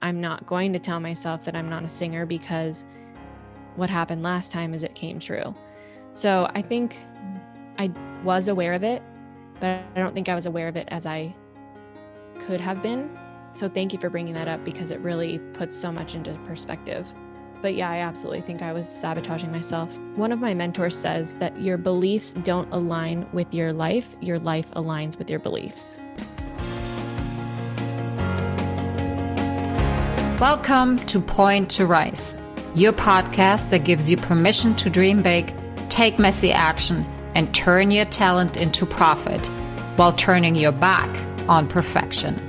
I'm not going to tell myself that I'm not a singer because what happened last time is it came true. So I think I was aware of it, but I don't think I was aware of it as I could have been. So thank you for bringing that up because it really puts so much into perspective. But yeah, I absolutely think I was sabotaging myself. One of my mentors says that your beliefs don't align with your life aligns with your beliefs. Welcome to Point to Rise, your podcast that gives you permission to dream big, take messy action, and turn your talent into profit while turning your back on perfection.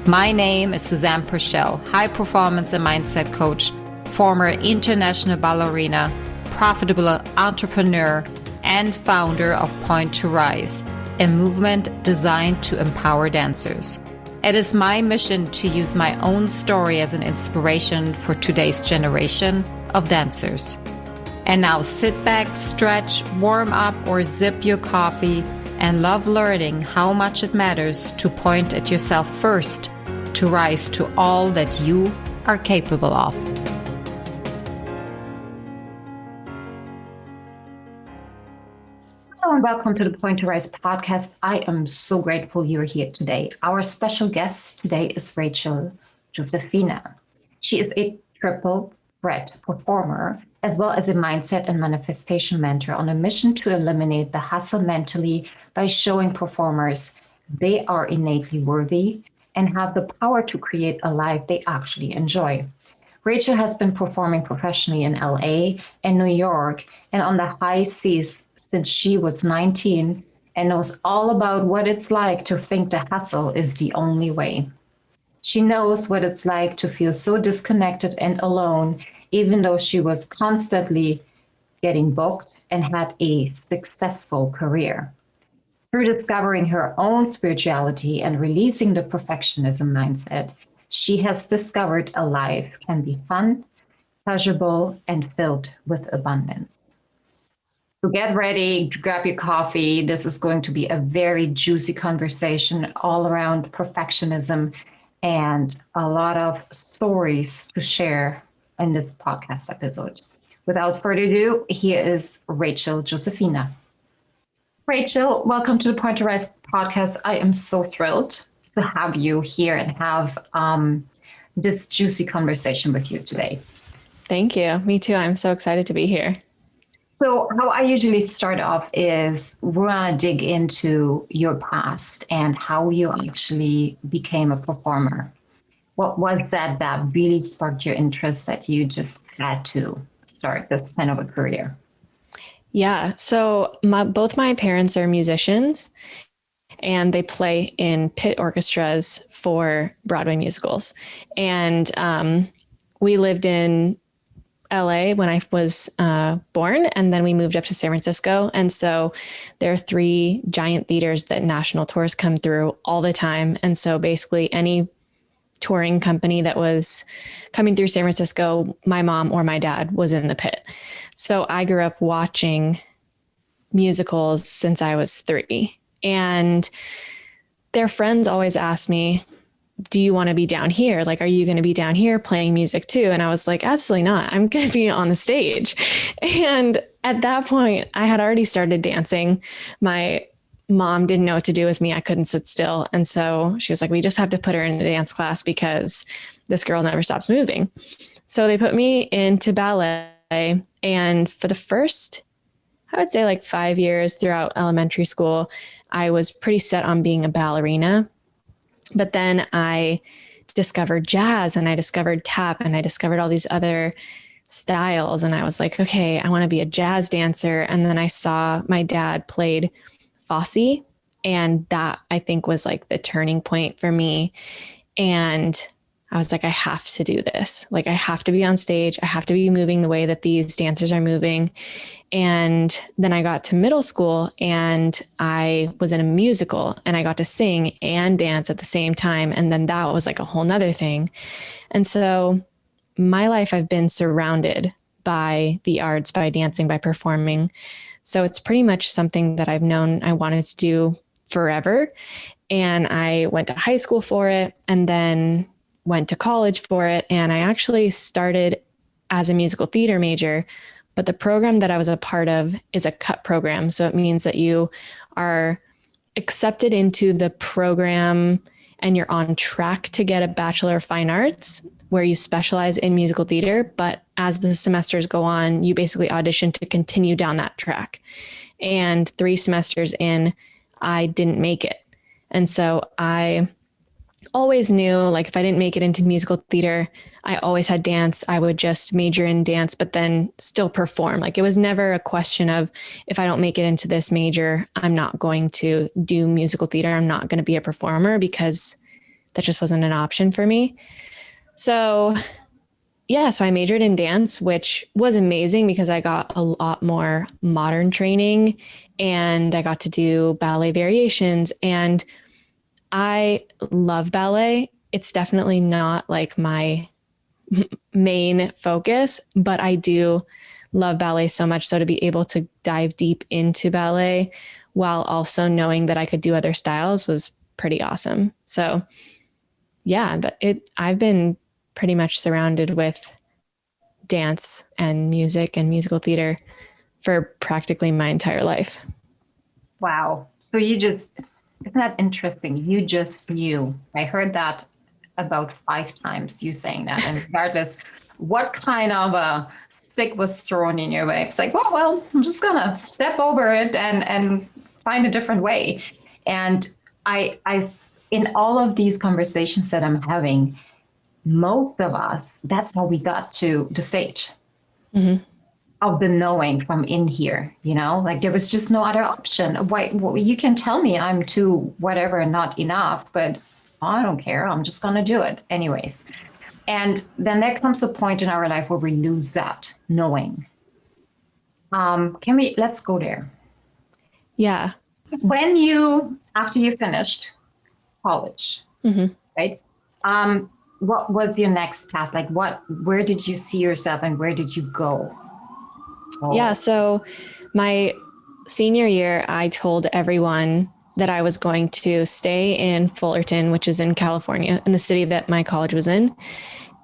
My name is Susanne Puerschel, high performance and mindset coach, former international ballerina, profitable entrepreneur, and founder of Point to Rise, a movement designed to empower dancers. It is my mission to use my own story as an inspiration for today's generation of dancers. And now sit back, stretch, warm up, or sip your coffee and love learning how much it matters to point at yourself first to rise to all that you are capable of. Hello and welcome to the Point to Rise podcast. I am so grateful you're here today. Our special guest today is Rachel Josefina. She is a triple threat performer, as well as a mindset and manifestation mentor on a mission to eliminate the hustle mentally by showing performers they are innately worthy and have the power to create a life they actually enjoy. Rachel has been performing professionally in LA and New York and on the high seas since she was 19 and knows all about what it's like to think the hustle is the only way. She knows what it's like to feel so disconnected and alone, even though she was constantly getting booked and had a successful career. Through discovering her own spirituality and releasing the perfectionism mindset, she has discovered a life can be fun, pleasurable, and filled with abundance. So get ready, grab your coffee. This is going to be a very juicy conversation all around perfectionism and a lot of stories to share in this podcast episode. Without further ado, here is Rachel Josefina. Rachel, welcome to the Point to Rise podcast. I am so thrilled to have you here and have this juicy conversation with you today. Thank you. Me too. I'm so excited to be here. So how I usually start off is we're going to dig into your past and how you actually became a performer. What was that really sparked your interest that you just had to start this kind of a career? Yeah. So both my parents are musicians and they play in pit orchestras for Broadway musicals. And we lived in LA when I was born, and then we moved up to San Francisco. And so there are 3 giant theaters that national tours come through all the time. And so basically any touring company that was coming through San Francisco, my mom or my dad was in the pit. So I grew up watching musicals since I was 3. And their friends always asked me, do you want to be down here? Like, are you going to be down here playing music too? And I was like, absolutely not. I'm going to be on the stage. And at that point, I had already started dancing. My mom didn't know what to do with me. I couldn't sit still. And so she was like, we just have to put her in a dance class because this girl never stops moving. So they put me into ballet. And for the first, I would say like 5 years throughout elementary school, I was pretty set on being a ballerina. But then I discovered jazz and I discovered tap and I discovered all these other styles. And I was like, okay, I want to be a jazz dancer. And then I saw my dad played Fosse. And that I think was like the turning point for me. And I was like, I have to do this. Like, I have to be on stage. I have to be moving the way that these dancers are moving. And then I got to middle school and I was in a musical and I got to sing and dance at the same time. And then that was like a whole nother thing. And so my life, I've been surrounded by the arts, by dancing, by performing. So it's pretty much something that I've known I wanted to do forever. And I went to high school for it. And then went to college for it. And I actually started as a musical theater major, but the program that I was a part of is a cut program. So it means that you are accepted into the program and you're on track to get a Bachelor of Fine Arts where you specialize in musical theater. But as the semesters go on, you basically audition to continue down that track. And 3 semesters in, I didn't make it. And so I always knew, like, if I didn't make it into musical theater, I always had dance. I would just major in dance, but then still perform. Like, it was never a question of, if I don't make it into this major, I'm not going to do musical theater. I'm not going to be a performer, because that just wasn't an option for me. So yeah, so I majored in dance, which was amazing because I got a lot more modern training and I got to do ballet variations, and I love ballet. It's definitely not like my main focus, but I do love ballet so much. So to be able to dive deep into ballet while also knowing that I could do other styles was pretty awesome. So yeah, but I've been pretty much surrounded with dance and music and musical theater for practically my entire life. Wow. So isn't that interesting? You just knew. I heard that about 5 times, you saying that. And regardless what kind of a stick was thrown in your way, it's like, well, I'm just gonna step over it and find a different way. And I in all of these conversations that I'm having, most of us, that's how we got to the stage. Mm-hmm. Of the knowing from in here, like there was just no other option. Why? Well, you can tell me I'm too whatever, not enough, but I don't care. I'm just going to do it anyways. And then there comes a point in our life where we lose that knowing. Let's go there. Yeah. After you finished college, mm-hmm. right? What was your next path? Like where did you see yourself and where did you go? Oh. Yeah. So my senior year, I told everyone that I was going to stay in Fullerton, which is in California, in the city that my college was in.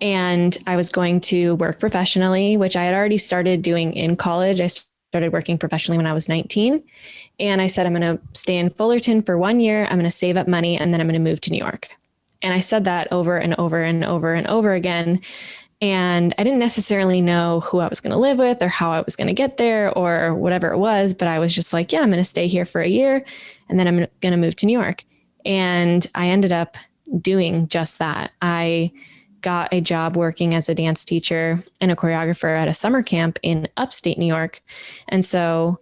And I was going to work professionally, which I had already started doing in college. I started working professionally when I was 19. And I said, I'm going to stay in Fullerton for 1 year. I'm going to save up money and then I'm going to move to New York. And I said that over and over and over and over again. And I didn't necessarily know who I was going to live with or how I was going to get there or whatever it was. But I was just like, yeah, I'm going to stay here for a year and then I'm going to move to New York. And I ended up doing just that. I got a job working as a dance teacher and a choreographer at a summer camp in upstate New York. And so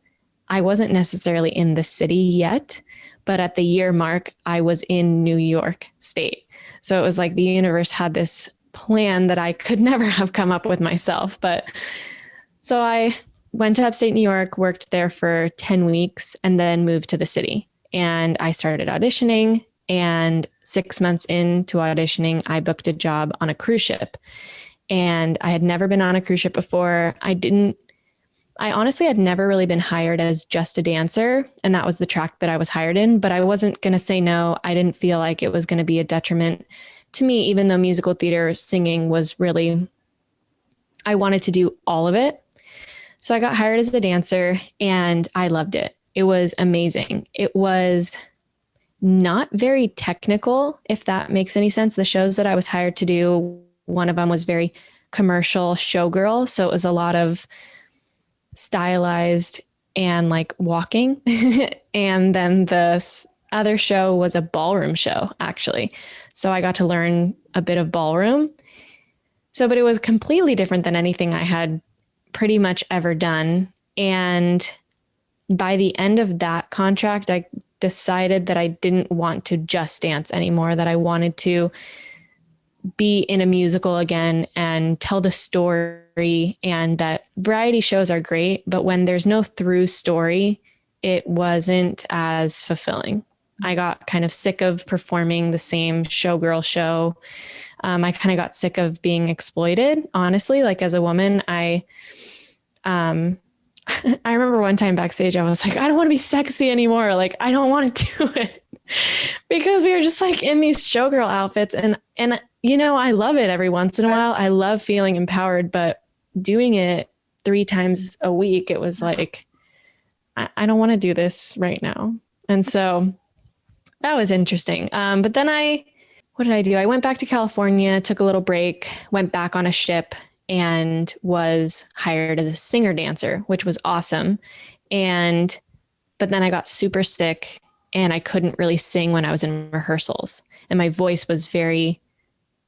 I wasn't necessarily in the city yet, but at the year mark, I was in New York State. So it was like the universe had this plan that I could never have come up with myself. But so I went to upstate New York, worked there for 10 weeks, and then moved to the city. And I started auditioning. And 6 months into auditioning, I booked a job on a cruise ship. And I had never been on a cruise ship before. I honestly had never really been hired as just a dancer. And that was the track that I was hired in. But I wasn't going to say no. I didn't feel like it was going to be a detriment to me, even though musical theater singing was really, I wanted to do all of it. So I got hired as a dancer and I loved it. It was amazing. It was not very technical, if that makes any sense. The shows that I was hired to do, one of them was very commercial showgirl. So it was a lot of stylized and like walking. And then the other show was a ballroom show, actually. So I got to learn a bit of ballroom. But it was completely different than anything I had pretty much ever done. And by the end of that contract, I decided that I didn't want to just dance anymore, that I wanted to be in a musical again and tell the story, and that variety shows are great, but when there's no through story, it wasn't as fulfilling. I got kind of sick of performing the same showgirl show. I kind of got sick of being exploited, honestly. Like as a woman, I remember one time backstage, I was like, I don't want to be sexy anymore. Like, I don't want to do it because we were just like in these showgirl outfits. And I love it every once in a while. I love feeling empowered, but doing it 3 times a week, it was like, I don't want to do this right now. And so that was interesting. But then what did I do? I went back to California, took a little break, went back on a ship, and was hired as a singer dancer, which was awesome. But then I got super sick and I couldn't really sing when I was in rehearsals, and my voice was very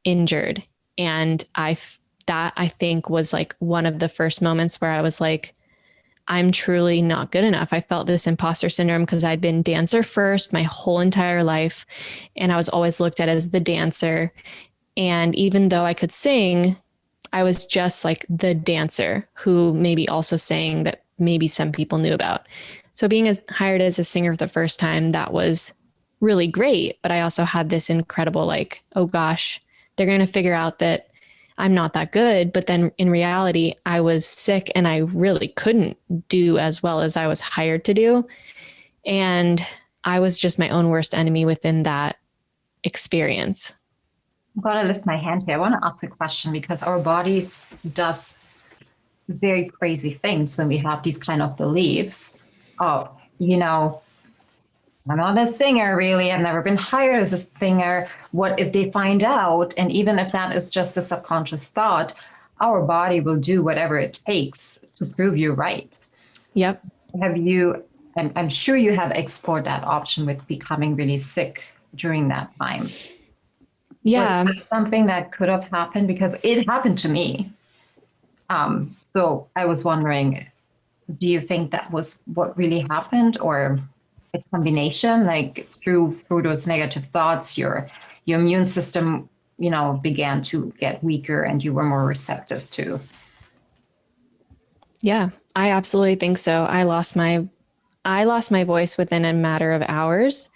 injured. And that I think was like one of the first moments where I was like, I'm truly not good enough. I felt this imposter syndrome because I'd been dancer first my whole entire life. And I was always looked at as the dancer. And even though I could sing, I was just like the dancer who maybe also sang that maybe some people knew about. So being hired as a singer for the first time, that was really great. But I also had this incredible, like, oh gosh, they're going to figure out that I'm not that good. But then in reality, I was sick and I really couldn't do as well as I was hired to do. And I was just my own worst enemy within that experience. I'm going to lift my hand here. I want to ask a question because our bodies does very crazy things when we have these kind of beliefs. Oh, I'm not a singer, really. I've never been hired as a singer. What if they find out? And even if that is just a subconscious thought, our body will do whatever it takes to prove you right. Yep. I'm sure you have explored that option with becoming really sick during that time. Yeah. Was that something that could have happened? Because it happened to me. So I was wondering, do you think that was what really happened, or a combination, like through those negative thoughts, your immune system, began to get weaker and you were more receptive to? Yeah, I absolutely think so. I lost my voice within a matter of hours.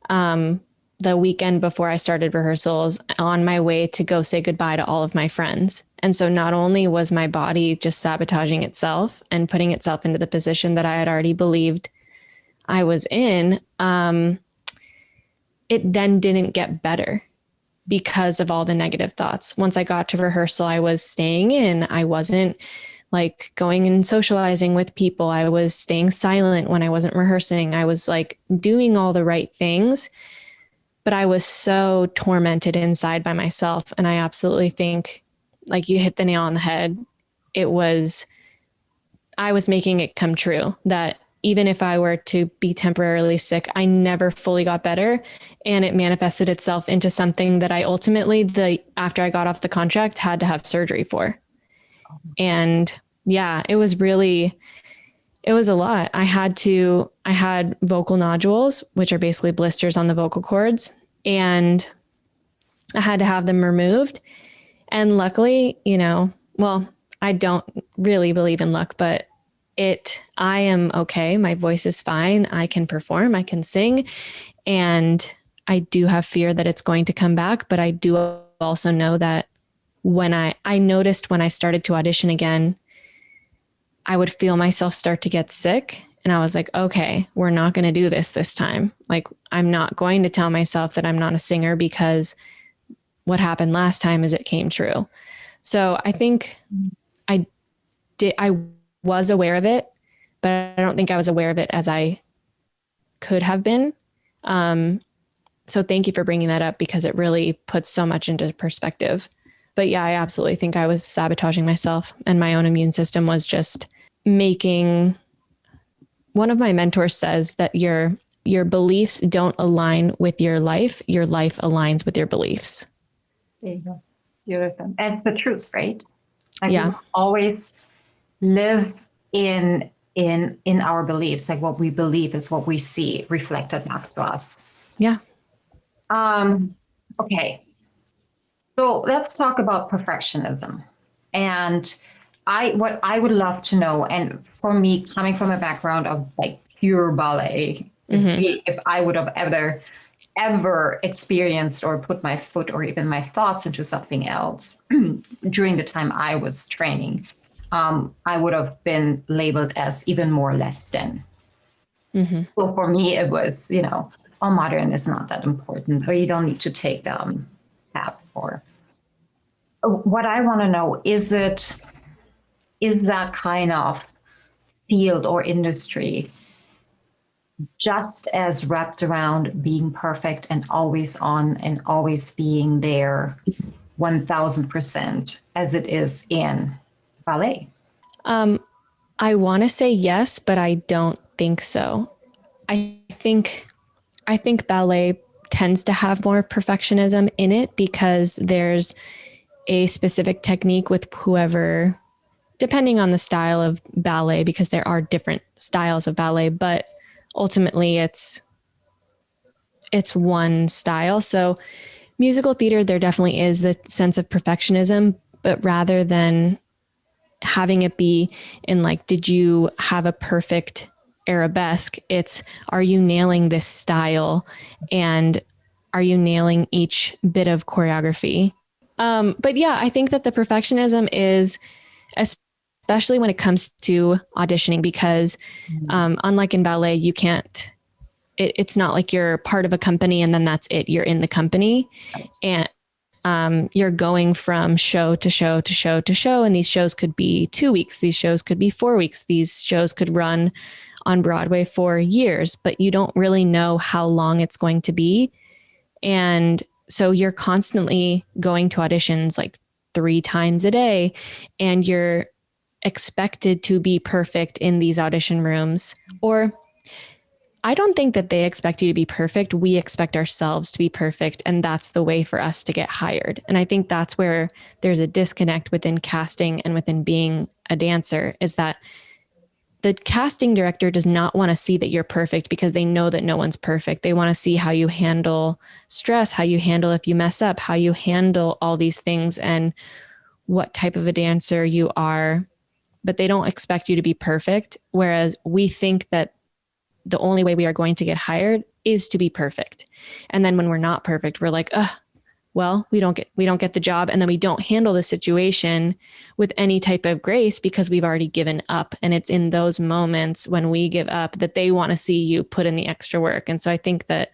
The weekend before I started rehearsals, on my way to go say goodbye to all of my friends. And so not only was my body just sabotaging itself and putting itself into the position that I had already believed I was in, it then didn't get better because of all the negative thoughts. Once I got to rehearsal, I was staying in. I wasn't like going and socializing with people. I was staying silent when I wasn't rehearsing. I was like doing all the right things, but I was so tormented inside by myself. And I absolutely think, like, you hit the nail on the head. I was making it come true that even if I were to be temporarily sick, I never fully got better. And it manifested itself into something that I ultimately, after I got off the contract, had to have surgery for. And yeah, it was a lot. I had vocal nodules, which are basically blisters on the vocal cords, and I had to have them removed. And luckily, I don't really believe in luck, but I am okay. My voice is fine. I can perform, I can sing. And I do have fear that it's going to come back. But I do also know that when I noticed when I started to audition again, I would feel myself start to get sick. And I was like, okay, we're not going to do this time. Like, I'm not going to tell myself that I'm not a singer, because what happened last time is it came true. So I think I was aware of it, but I don't think I was aware of it as I could have been. So thank you for bringing that up, because it really puts so much into perspective. But yeah, I absolutely think I was sabotaging myself, and my own immune system was just making. One of my mentors says that your beliefs don't align with your life aligns with your beliefs. There you go. Beautiful. And it's the truth, right? Like, yeah. we always live in our beliefs. Like, what we believe is what we see reflected back to us. Yeah. Okay. So let's talk about perfectionism. And what I would love to know, and for me, coming from a background of like pure ballet, if I would have ever experienced or put my foot or even my thoughts into something else during the time I was training, I would have been labeled as even more less than. So for me, it was, modern is not that important, or you don't need to take tab, or What I want to know is that kind of field or industry just as wrapped around being perfect and always on and always being there 1000% as it is in ballet? I want to say yes, but I don't think so. I think I think ballet tends to have more perfectionism in it because there's a specific technique with whoever, depending on the style of ballet, because there are different styles of ballet, but ultimately it's one style. So musical theater, there definitely is the sense of perfectionism, but rather than having it be in like, did you have a perfect arabesque? It's, are you nailing this style? And are you nailing each bit of choreography? But yeah, I think that the perfectionism is, especially when it comes to auditioning, because unlike in ballet, you can't, it's not like you're part of a company and then that's it. You're in the company and you're going from show to show to show to show. And these shows could be 2 weeks. These shows could be 4 weeks. These shows could run on Broadway for years, but you don't really know how long it's going to be. And so you're constantly going to auditions like 3 times a day, and you're expected to be perfect in these audition rooms. Or I don't think that they expect you to be perfect. We expect ourselves to be perfect. And that's the way for us to get hired. And I think that's where there's a disconnect within casting and within being a dancer, is that the casting director does not want to see that you're perfect because they know that no one's perfect. They want to see how you handle stress, how you handle if you mess up, how you handle all these things, and what type of a dancer you are. But they don't expect you to be perfect. Whereas we think that the only way we are going to get hired is to be perfect. And then when we're not perfect, we're like, well, we don't get the job. And then we don't handle the situation with any type of grace because we've already given up. And it's in those moments when we give up that they want to see you put in the extra work. And so I think that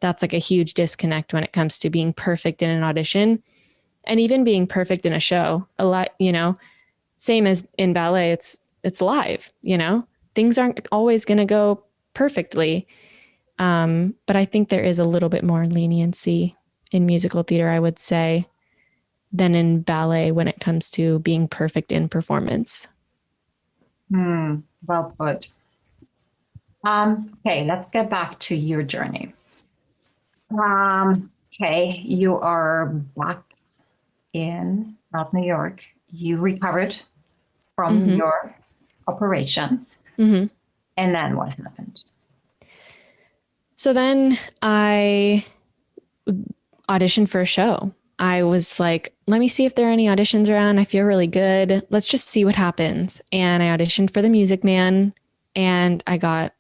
that's like a huge disconnect when it comes to being perfect in an audition and even being perfect in a show. A lot, same as in ballet, it's live, things aren't always going to go perfectly. But I think there is a little bit more leniency in musical theater, I would say, than in ballet when it comes to being perfect in performance. Well put. Okay, let's get back to your journey. Okay, you are back in North New York. You recovered from your operation. And then what happened? So then I auditioned for a show. I was like, let me see if there are any auditions around. I feel really good. Let's just see what happens. And I auditioned for The Music Man, and I got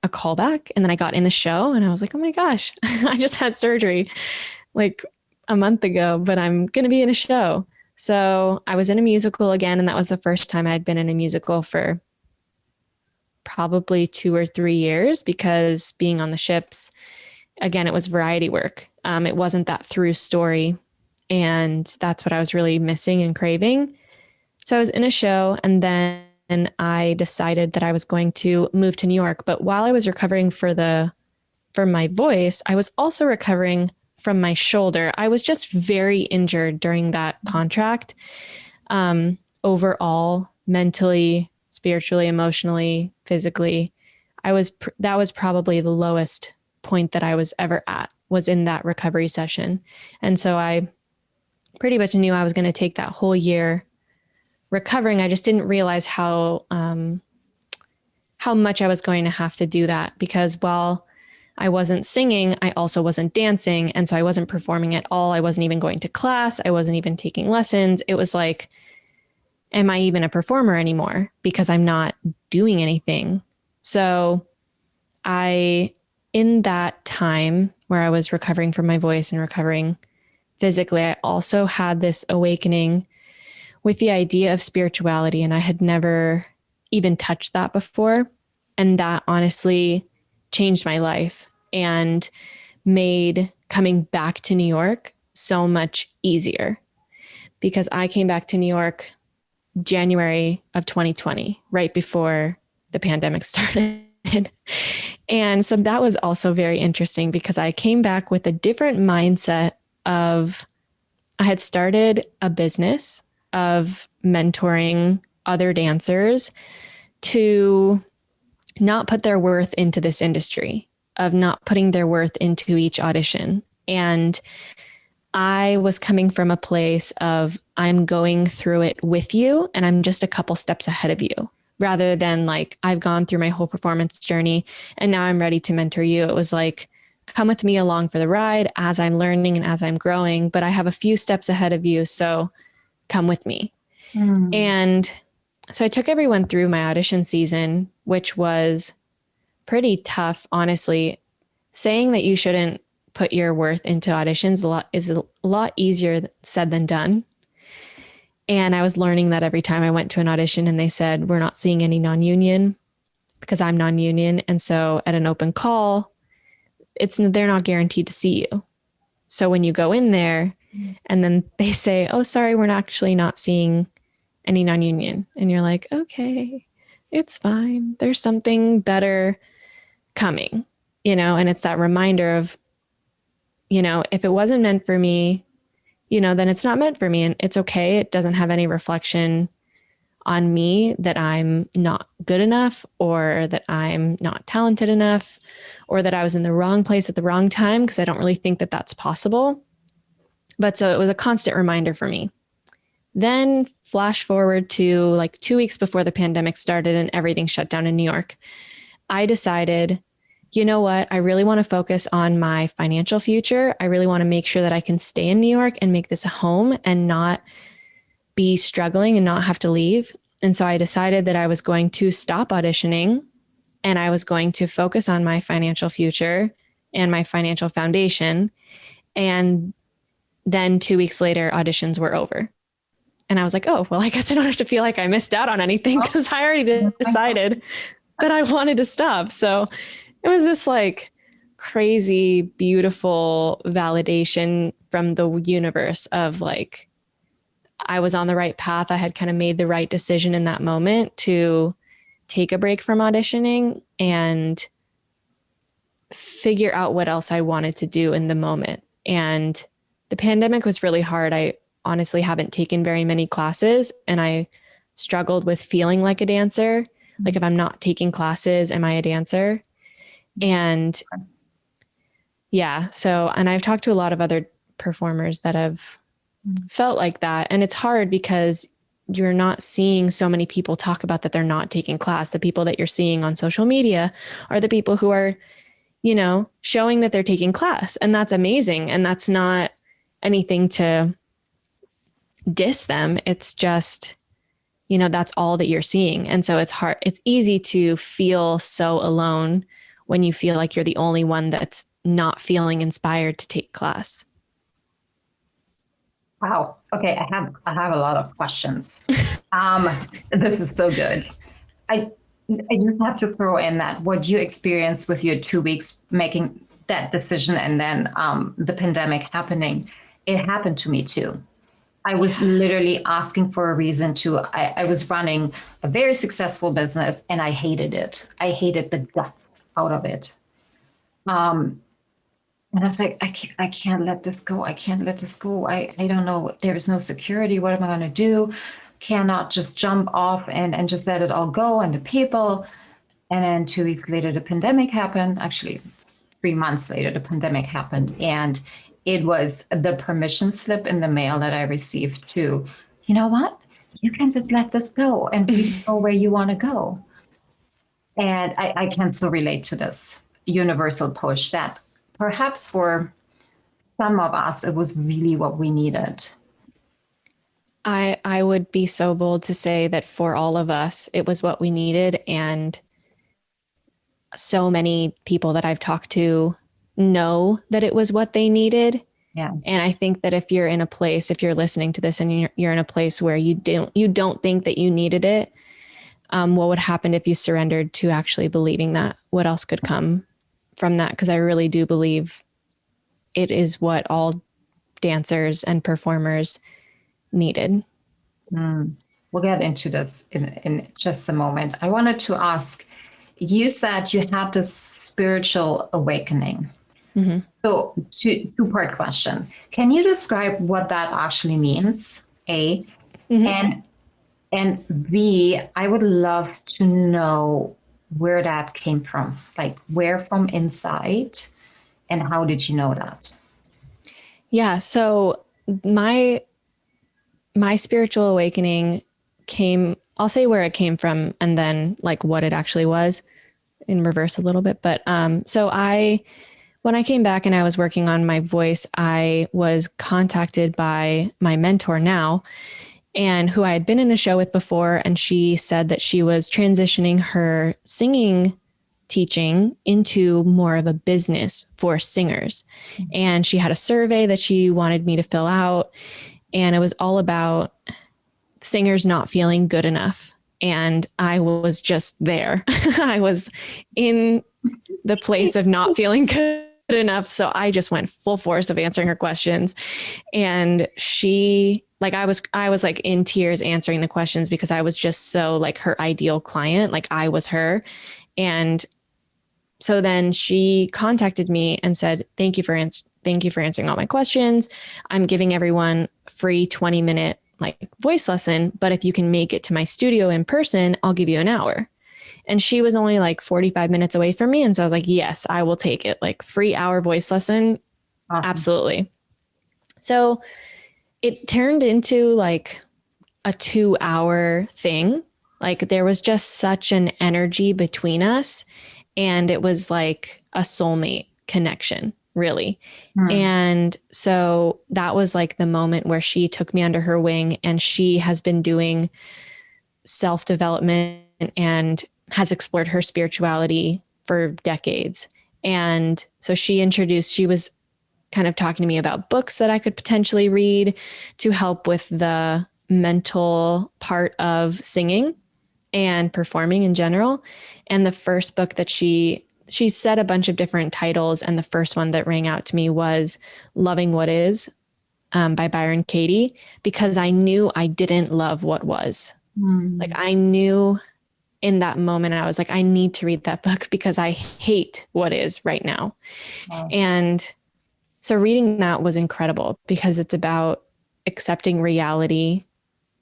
a call back, and then I got in the show, and I was like, oh my gosh, I just had surgery like a month ago, but I'm going to be in a show. So I was in a musical again, and that was the first time I'd been in a musical for probably 2 or 3 years, because being on the ships, again, it was variety work. It wasn't that through story. And that's what I was really missing and craving. So I was in a show, and then I decided that I was going to move to New York. But while I was recovering for my voice, I was also recovering from my shoulder. I was just very injured during that contract. Overall, mentally, spiritually, emotionally, physically, that was probably the lowest point that I was ever at, was in that recovery session. And so I pretty much knew I was going to take that whole year recovering. I just didn't realize how much I was going to have to do that, because while I wasn't singing, I also wasn't dancing. And so I wasn't performing at all. I wasn't even going to class. I wasn't even taking lessons. It was like, am I even a performer anymore? Because I'm not doing anything. So in that time where I was recovering from my voice and recovering physically, I also had this awakening with the idea of spirituality. And I had never even touched that before. And that honestly changed my life and made coming back to New York so much easier, because I came back to New York January of 2020, right before the pandemic started. And so that was also very interesting because I came back with a different mindset of, I had started a business of mentoring other dancers to not put their worth into this industry, of not putting their worth into each audition. And I was coming from a place of, I'm going through it with you and I'm just a couple steps ahead of you, rather than like, I've gone through my whole performance journey and now I'm ready to mentor you. It was like, come with me along for the ride as I'm learning and as I'm growing, but I have a few steps ahead of you. So come with me. And so I took everyone through my audition season, which was pretty tough, honestly. Saying that you shouldn't put your worth into auditions is a lot easier said than done. And I was learning that every time I went to an audition and they said, we're not seeing any non-union because I'm non-union. And so at an open call, they're not guaranteed to see you. So when you go in there and then they say, oh, sorry, we're actually not seeing any non-union. And you're like, okay, it's fine. There's something better coming, and it's that reminder of, if it wasn't meant for me, then it's not meant for me. And it's okay. It doesn't have any reflection on me that I'm not good enough or that I'm not talented enough or that I was in the wrong place at the wrong time, because I don't really think that that's possible. But so it was a constant reminder for me. Then flash forward to like 2 weeks before the pandemic started and everything shut down in New York. I decided, you know what? I really want to focus on my financial future. I really want to make sure that I can stay in New York and make this a home and not be struggling and not have to leave. And so I decided that I was going to stop auditioning and I was going to focus on my financial future and my financial foundation. And then 2 weeks later, auditions were over. And I was like, oh, well, I guess I don't have to feel like I missed out on anything because I already decided that I wanted to stop. So it was this like crazy, beautiful validation from the universe of like, I was on the right path. I had kind of made the right decision in that moment to take a break from auditioning and figure out what else I wanted to do in the moment. And the pandemic was really hard. I honestly haven't taken very many classes and I struggled with feeling like a dancer. Like if I'm not taking classes, am I a dancer? And yeah, so, and I've talked to a lot of other performers that have felt like that. And it's hard because you're not seeing so many people talk about that they're not taking class. The people that you're seeing on social media are the people who are, showing that they're taking class. And that's amazing. And that's not anything to diss them. It's just, that's all that you're seeing. And so it's hard. It's easy to feel so alone when you feel like you're the only one that's not feeling inspired to take class. Wow. Okay, I have a lot of questions. This is so good. I just have to throw in that what you experienced with your 2 weeks making that decision and then the pandemic happening, it happened to me too. I was literally asking for a reason I was running a very successful business and I hated it. I hated the guts out of it. And I was like, I can't let this go. I can't let this go. I don't know. There's no security. What am I going to do? Cannot just jump off and just let it all go and the people. And then 2 weeks later, the pandemic happened. Actually, 3 months later, the pandemic happened. And it was the permission slip in the mail that I received to, you know what? You can just let this go and you go where you want to go. And I can still relate to this universal push that perhaps for some of us, it was really what we needed. I would be so bold to say that for all of us, it was what we needed. And so many people that I've talked to know that it was what they needed. Yeah. And I think that if you're in a place, if you're listening to this and you're in a place where you don't think that you needed it, what would happen if you surrendered to actually believing that? What else could come from that? Because I really do believe it is what all dancers and performers needed. We'll get into this in just a moment. I wanted to ask, you said you had this spiritual awakening. Mm-hmm. So two-part question. Can you describe what that actually means? A, Mm-hmm. and B, I would love to know where that came from. Like where from inside, and how did you know that? Yeah. So my spiritual awakening came, I'll say where it came from and then like what it actually was in reverse a little bit. But when I came back and I was working on my voice, I was contacted by my mentor now, and who I had been in a show with before. And she said that she was transitioning her singing teaching into more of a business for singers. And she had a survey that she wanted me to fill out. And it was all about singers not feeling good enough. And I was just there. I was in the place of not feeling good enough. So I just went full force of answering her questions. And she, like, I was like in tears answering the questions because I was just so like her ideal client. Like I was her. And so then she contacted me and said, thank you for answering all my questions. I'm giving everyone free 20-minute like voice lesson, but if you can make it to my studio in person, I'll give you an hour. And she was only like 45 minutes away from me. And so I was like, yes, I will take it. Like free hour voice lesson. Awesome. Absolutely. So it turned into like a 2-hour thing. Like there was just such an energy between us. And it was like a soulmate connection, really. And so that was like the moment where she took me under her wing, and she has been doing self-development and has explored her spirituality for decades. And so she was kind of talking to me about books that I could potentially read to help with the mental part of singing and performing in general. And the first book that she said a bunch of different titles, and the first one that rang out to me was Loving What Is by Byron Katie, because I knew I didn't love what was. Like I knew in that moment, I was like, I need to read that book because I hate what is right now. Wow. And so reading that was incredible because it's about accepting reality,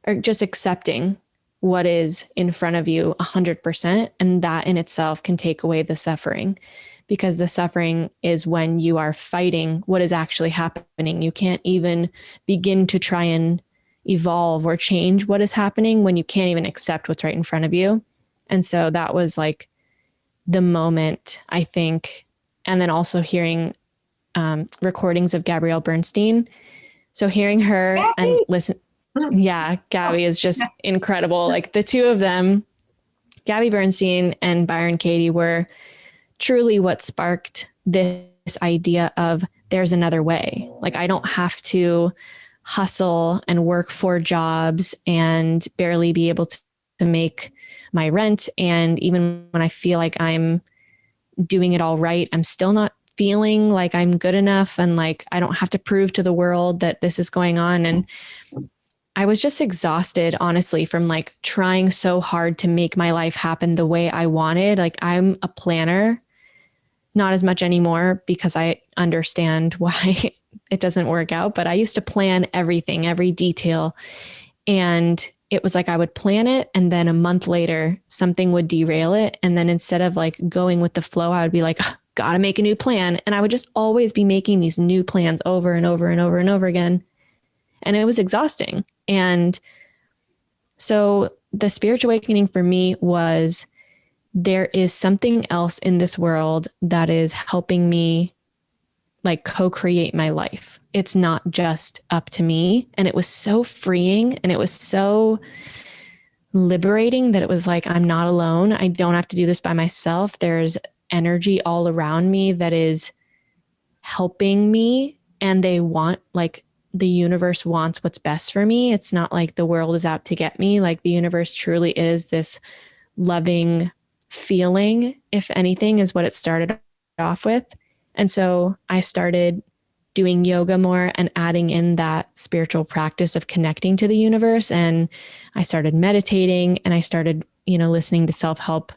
or just accepting what is in front of you 100%. And that in itself can take away the suffering, because the suffering is when you are fighting what is actually happening. You can't even begin to try and evolve or change what is happening when you can't even accept what's right in front of you. And so that was like the moment, I think. And then also hearing recordings of Gabrielle Bernstein. So hearing her and listen. Yeah, Gabby is just incredible. Like the two of them, Gabby Bernstein and Byron Katie, were truly what sparked this idea of there's another way. Like I don't have to hustle and work 4 jobs and barely be able to make my rent. And even when I feel like I'm doing it all right, I'm still not feeling like I'm good enough. And like, I don't have to prove to the world that this is going on. And I was just exhausted, honestly, from like trying so hard to make my life happen the way I wanted. Like I'm a planner, not as much anymore because I understand why it doesn't work out. But I used to plan everything, every detail. And it was like I would plan it, and then a month later, something would derail it. And then instead of like going with the flow, I would be like, gotta make a new plan. And I would just always be making these new plans over and over and over and over again. And it was exhausting. And so the spiritual awakening for me was there is something else in this world that is helping me like co-create my life. It's not just up to me. And it was so freeing, and it was so liberating that it was like, I'm not alone. I don't have to do this by myself. There's energy all around me that is helping me, and they want, like, the universe wants what's best for me. It's not like the world is out to get me. Like the universe truly is this loving feeling, if anything, is what it started off with. And so I started doing yoga more and adding in that spiritual practice of connecting to the universe. And I started meditating, and I started, listening to self-help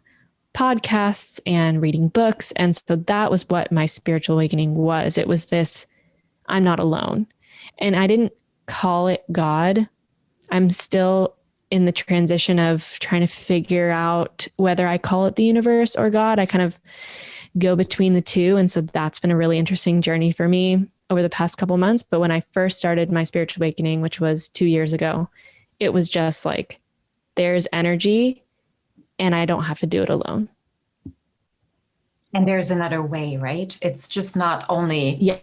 podcasts and reading books. And so that was what my spiritual awakening was. It was this, I'm not alone. And I didn't call it God. I'm still in the transition of trying to figure out whether I call it the universe or God. I kind of go between the two. And so that's been a really interesting journey for me over the past couple months. But when I first started my spiritual awakening, which was 2 years ago, it was just like, there's energy and I don't have to do it alone. And there's another way, right? It's just not only, yeah.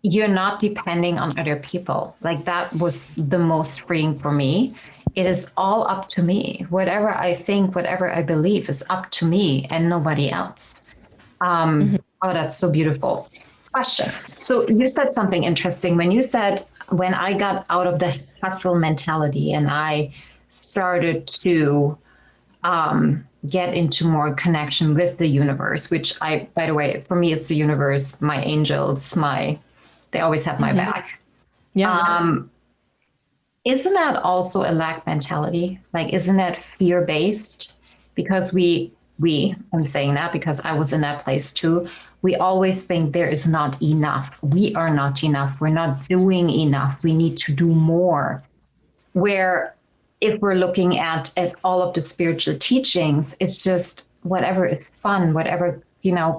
You're not depending on other people. Like, that was the most freeing for me. It is all up to me. Whatever I think, whatever I believe is up to me and nobody else. Oh, that's so beautiful. Question. So you said something interesting when you said, when I got out of the hustle mentality and I started to get into more connection with the universe, which by the way, for me, it's the universe, my angels, they always have my back. Yeah. Isn't that also a lack mentality? Like, isn't that fear-based? Because I'm saying that because I was in that place too. We always think there is not enough. We are not enough. We're not doing enough. We need to do more. Where if we're looking at all of the spiritual teachings, it's just whatever is fun, whatever,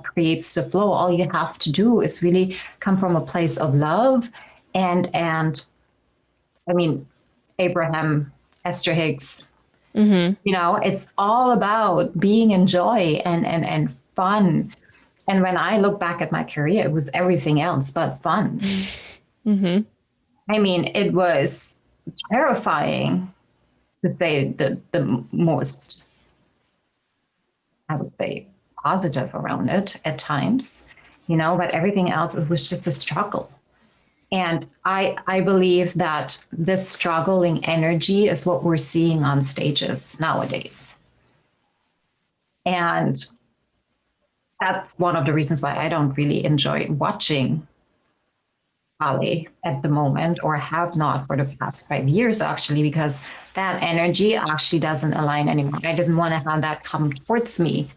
creates the flow. All you have to do is really come from a place of love. And I mean, Abraham, Esther Hicks, it's all about being in joy and fun. And when I look back at my career, it was everything else but fun. I mean, it was terrifying, to say the most, I would say, positive around it at times, but everything else, it was just a struggle. And I believe that this struggling energy is what we're seeing on stages nowadays. And that's one of the reasons why I don't really enjoy watching ballet at the moment, or have not for the past 5 years, actually, because that energy actually doesn't align anymore. I didn't want to have that come towards me,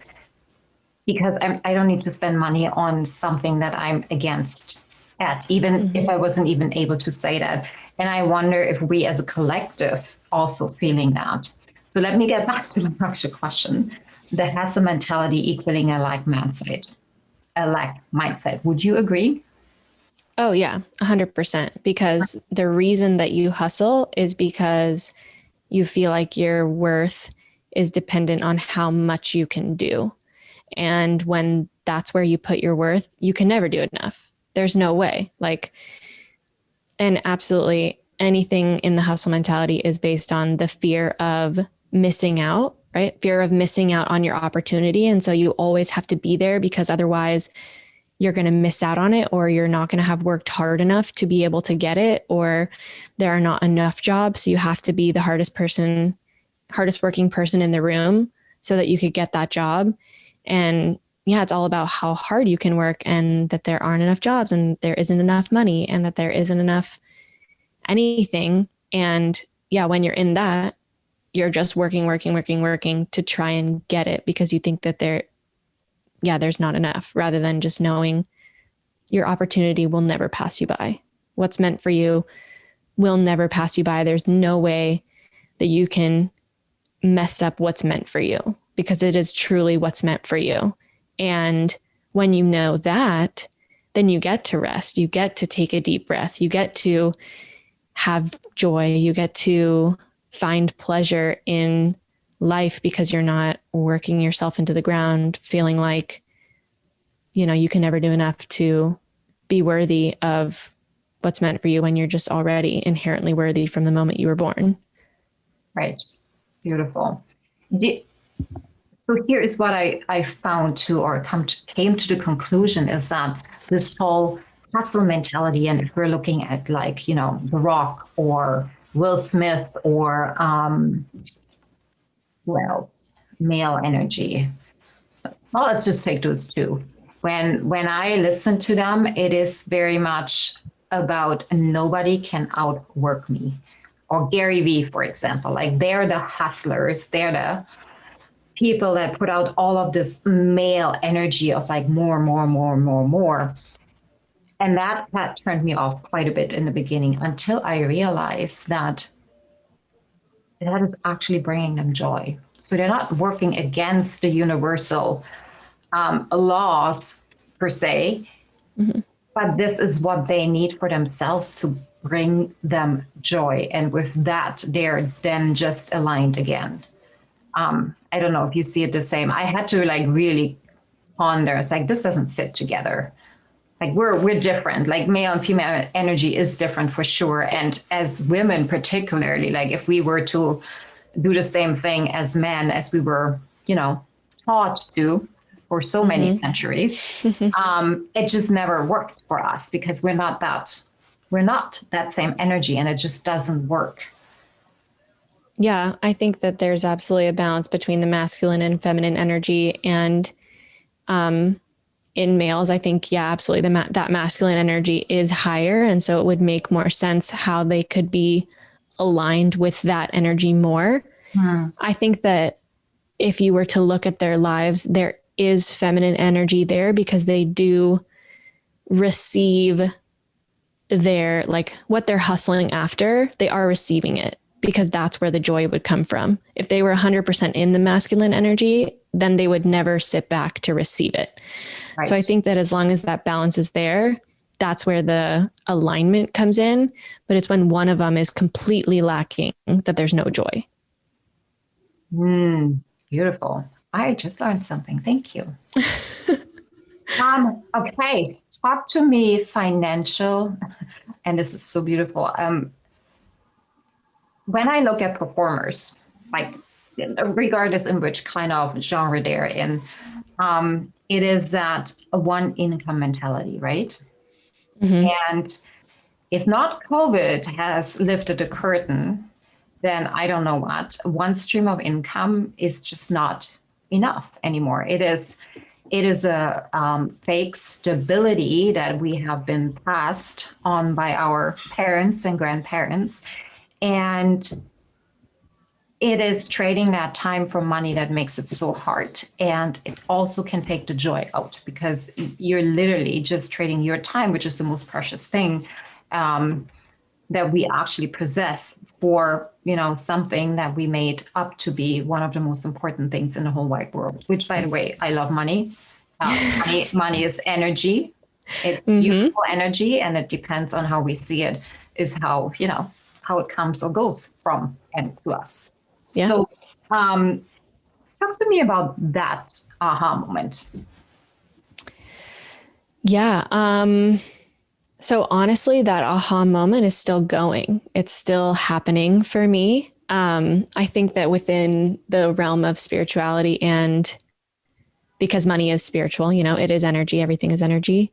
because I don't need to spend money on something that I'm against, even if I wasn't even able to say that. And I wonder if we as a collective also feeling that. So let me get back to the actual question. The hustle mentality equaling a lack mindset. Would you agree? Oh yeah, 100%. Because the reason that you hustle is because you feel like your worth is dependent on how much you can do. And when that's where you put your worth, you can never do enough. There's no way. And absolutely anything in the hustle mentality is based on the fear of missing out, right? Fear of missing out on your opportunity. And so you always have to be there, because otherwise you're going to miss out on it, or you're not going to have worked hard enough to be able to get it, or there are not enough jobs. So you have to be the hardest working person in the room so that you could get that job. And yeah, it's all about how hard you can work, and that there aren't enough jobs, and there isn't enough money, and that there isn't enough anything. And yeah, when you're in that, you're just working to try and get it, because you think that there's not enough, rather than just knowing your opportunity will never pass you by. What's meant for you will never pass you by. There's no way that you can mess up what's meant for you, because it is truly what's meant for you. And when you know that, then you get to rest. You get to take a deep breath. You get to have joy. You get to find pleasure in life, because you're not working yourself into the ground, feeling like, you can never do enough to be worthy of what's meant for you, when you're just already inherently worthy from the moment you were born. Right. Beautiful. So here is what I found to, or came to the conclusion, is that this whole hustle mentality, and if we're looking at The Rock or Will Smith or who else? Male energy. Well, let's just take those two. When I listen to them, it is very much about nobody can outwork me. Or Gary Vee, for example, like they're the hustlers, they're the people that put out all of this male energy of like more, more, more, more, more. And that turned me off quite a bit in the beginning until I realized that that is actually bringing them joy. So they're not working against the universal laws per se, but this is what they need for themselves to bring them joy. And with that, they're then just aligned again. I don't know if you see it the same. I had to like really ponder. It's like, this doesn't fit together. Like we're different. Like male and female energy is different for sure. And as women, particularly, like if we were to do the same thing as men, as we were, taught to for so many centuries, it just never worked for us because we're not that same energy, and it just doesn't work. Yeah, I think that there's absolutely a balance between the masculine and feminine energy. And in males, I think, yeah, absolutely, that masculine energy is higher. And so it would make more sense how they could be aligned with that energy more. I think that if you were to look at their lives, there is feminine energy there because they do receive their, like what they're hustling after, they are receiving it, because that's where the joy would come from. If they were 100% in the masculine energy, then they would never sit back to receive it. Right. So I think that as long as that balance is there, that's where the alignment comes in. But it's when one of them is completely lacking that there's no joy. Beautiful. I just learned something. Thank you. Okay. Talk to me financial. And this is so beautiful. When I look at performers, like regardless in which kind of genre they're in, it is that one income mentality, right? And if not COVID has lifted the curtain, then I don't know what. One stream of income is just not enough anymore. It is a fake stability that we have been passed on by our parents and grandparents. And it is trading that time for money that makes it so hard. And it also can take the joy out because you're literally just trading your time, which is the most precious thing that we actually possess for, something that we made up to be one of the most important things in the whole wide world, which, by the way, I love money. Money is energy. It's beautiful energy, and it depends on how we see it, is how it comes or goes from and to us. Yeah. So talk to me about that aha moment. Yeah. So honestly, that aha moment is still going. It's still happening for me. I think that within the realm of spirituality, and because money is spiritual, it is energy, everything is energy.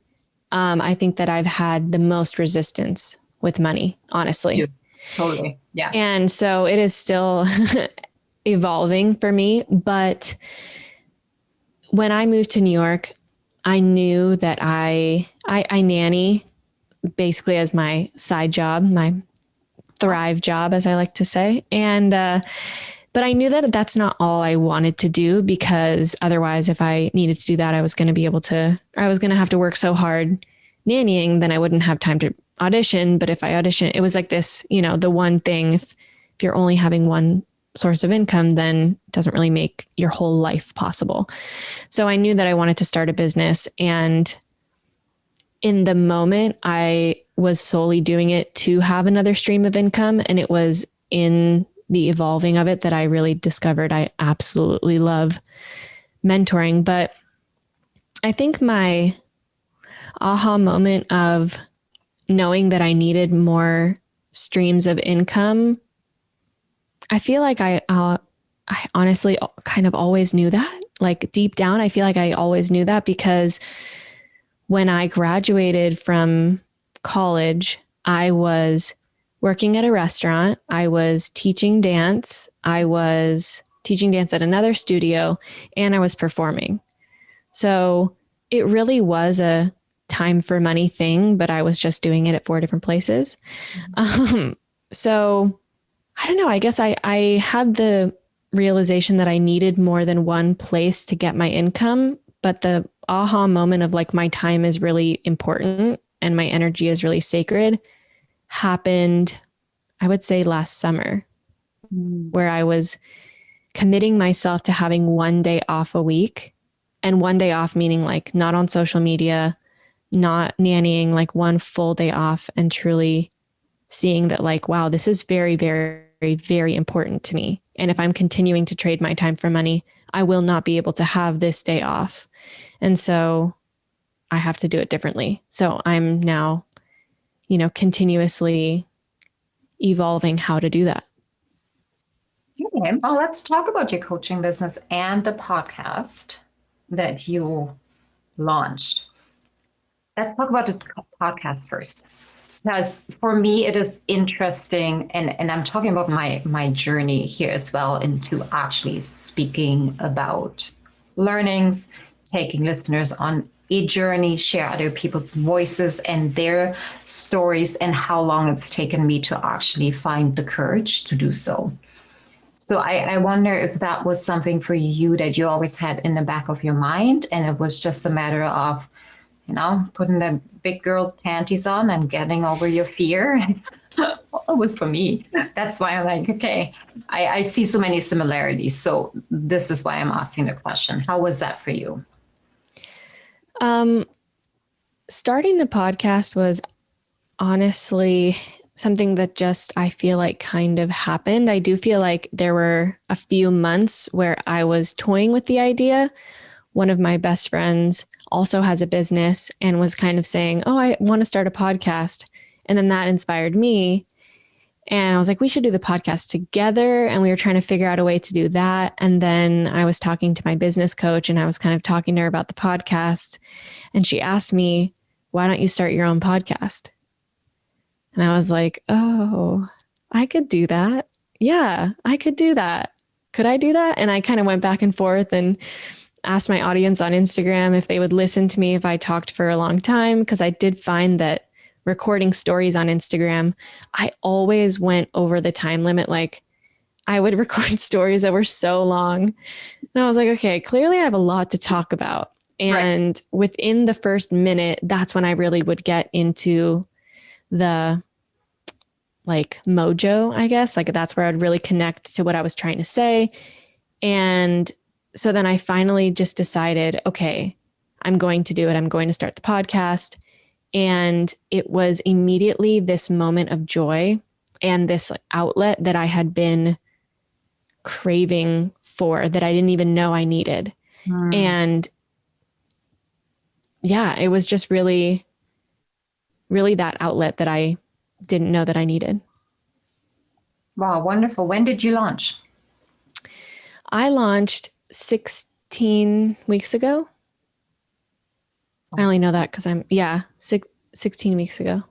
I think that I've had the most resistance with money, honestly. Yeah, totally. Yeah. And so it is still evolving for me. But when I moved to New York, I knew that I nanny basically as my side job, my thrive job, as I like to say. And, but I knew that that's not all I wanted to do, because otherwise, if I needed to do that, I was going to have to work so hard nannying, then I wouldn't have time to audition. But if I audition, it was like this, the one thing, if you're only having one source of income, then it doesn't really make your whole life possible. So I knew that I wanted to start a business, and in the moment, I was solely doing it to have another stream of income. And it was in the evolving of it that I really discovered I absolutely love mentoring. But I think my aha moment of knowing that I needed more streams of income, I feel like I honestly kind of always knew that. Like deep down, I feel like I always knew that, because when I graduated from college, I was working at a restaurant. I was teaching dance. I was teaching dance at another studio, and I was performing. So it really was a time for money thing, but I was just doing it at 4 different places. So I don't know. I guess I had the realization that I needed more than one place to get my income, but the aha moment of like my time is really important and my energy is really sacred happened, I would say last summer, where I was committing myself to having one day off a week, and one day off meaning like not on social media, not nannying, like one full day off, and truly seeing that like, wow, this is very, very, very important to me. And if I'm continuing to trade my time for money, I will not be able to have this day off. And so I have to do it differently. So I'm now, continuously evolving how to do that. Okay, well, let's talk about your coaching business and the podcast that you launched. Let's talk about the podcast first. Because for me, it is interesting, and I'm talking about my journey here as well into actually speaking about learnings, taking listeners on a journey, share other people's voices and their stories, and how long it's taken me to actually find the courage to do so. So I wonder if that was something for you that you always had in the back of your mind, and it was just a matter of, putting the big girl panties on and getting over your fear. Well, it was for me. That's why I'm like, okay, I see so many similarities. So this is why I'm asking the question. How was that for you? Starting the podcast was honestly something that just, I feel like kind of happened. I do feel like there were a few months where I was toying with the idea. One of my best friends also has a business and was kind of saying, oh, I want to start a podcast. And then that inspired me. And I was like, we should do the podcast together. And we were trying to figure out a way to do that. And then I was talking to my business coach and I was kind of talking to her about the podcast. And she asked me, why don't you start your own podcast? And I was like, oh, I could do that. Yeah, I could do that. Could I do that? And I kind of went back and forth and asked my audience on Instagram if they would listen to me if I talked for a long time, because I did find that recording stories on Instagram, I always went over the time limit. Like I would record stories that were so long. And I was like, okay, clearly I have a lot to talk about. And within the first minute, that's when I really would get into the like mojo, I guess. Like that's where I'd really connect to what I was trying to say. And so then I finally just decided, okay, I'm going to do it. I'm going to start the podcast. And it was immediately this moment of joy and this outlet that I had been craving for, that I didn't even know I needed. And yeah, it was just really, really that outlet that I didn't know that I needed. Wow, wonderful. When did you launch? I launched 16 weeks ago. I only know that because 16 weeks ago.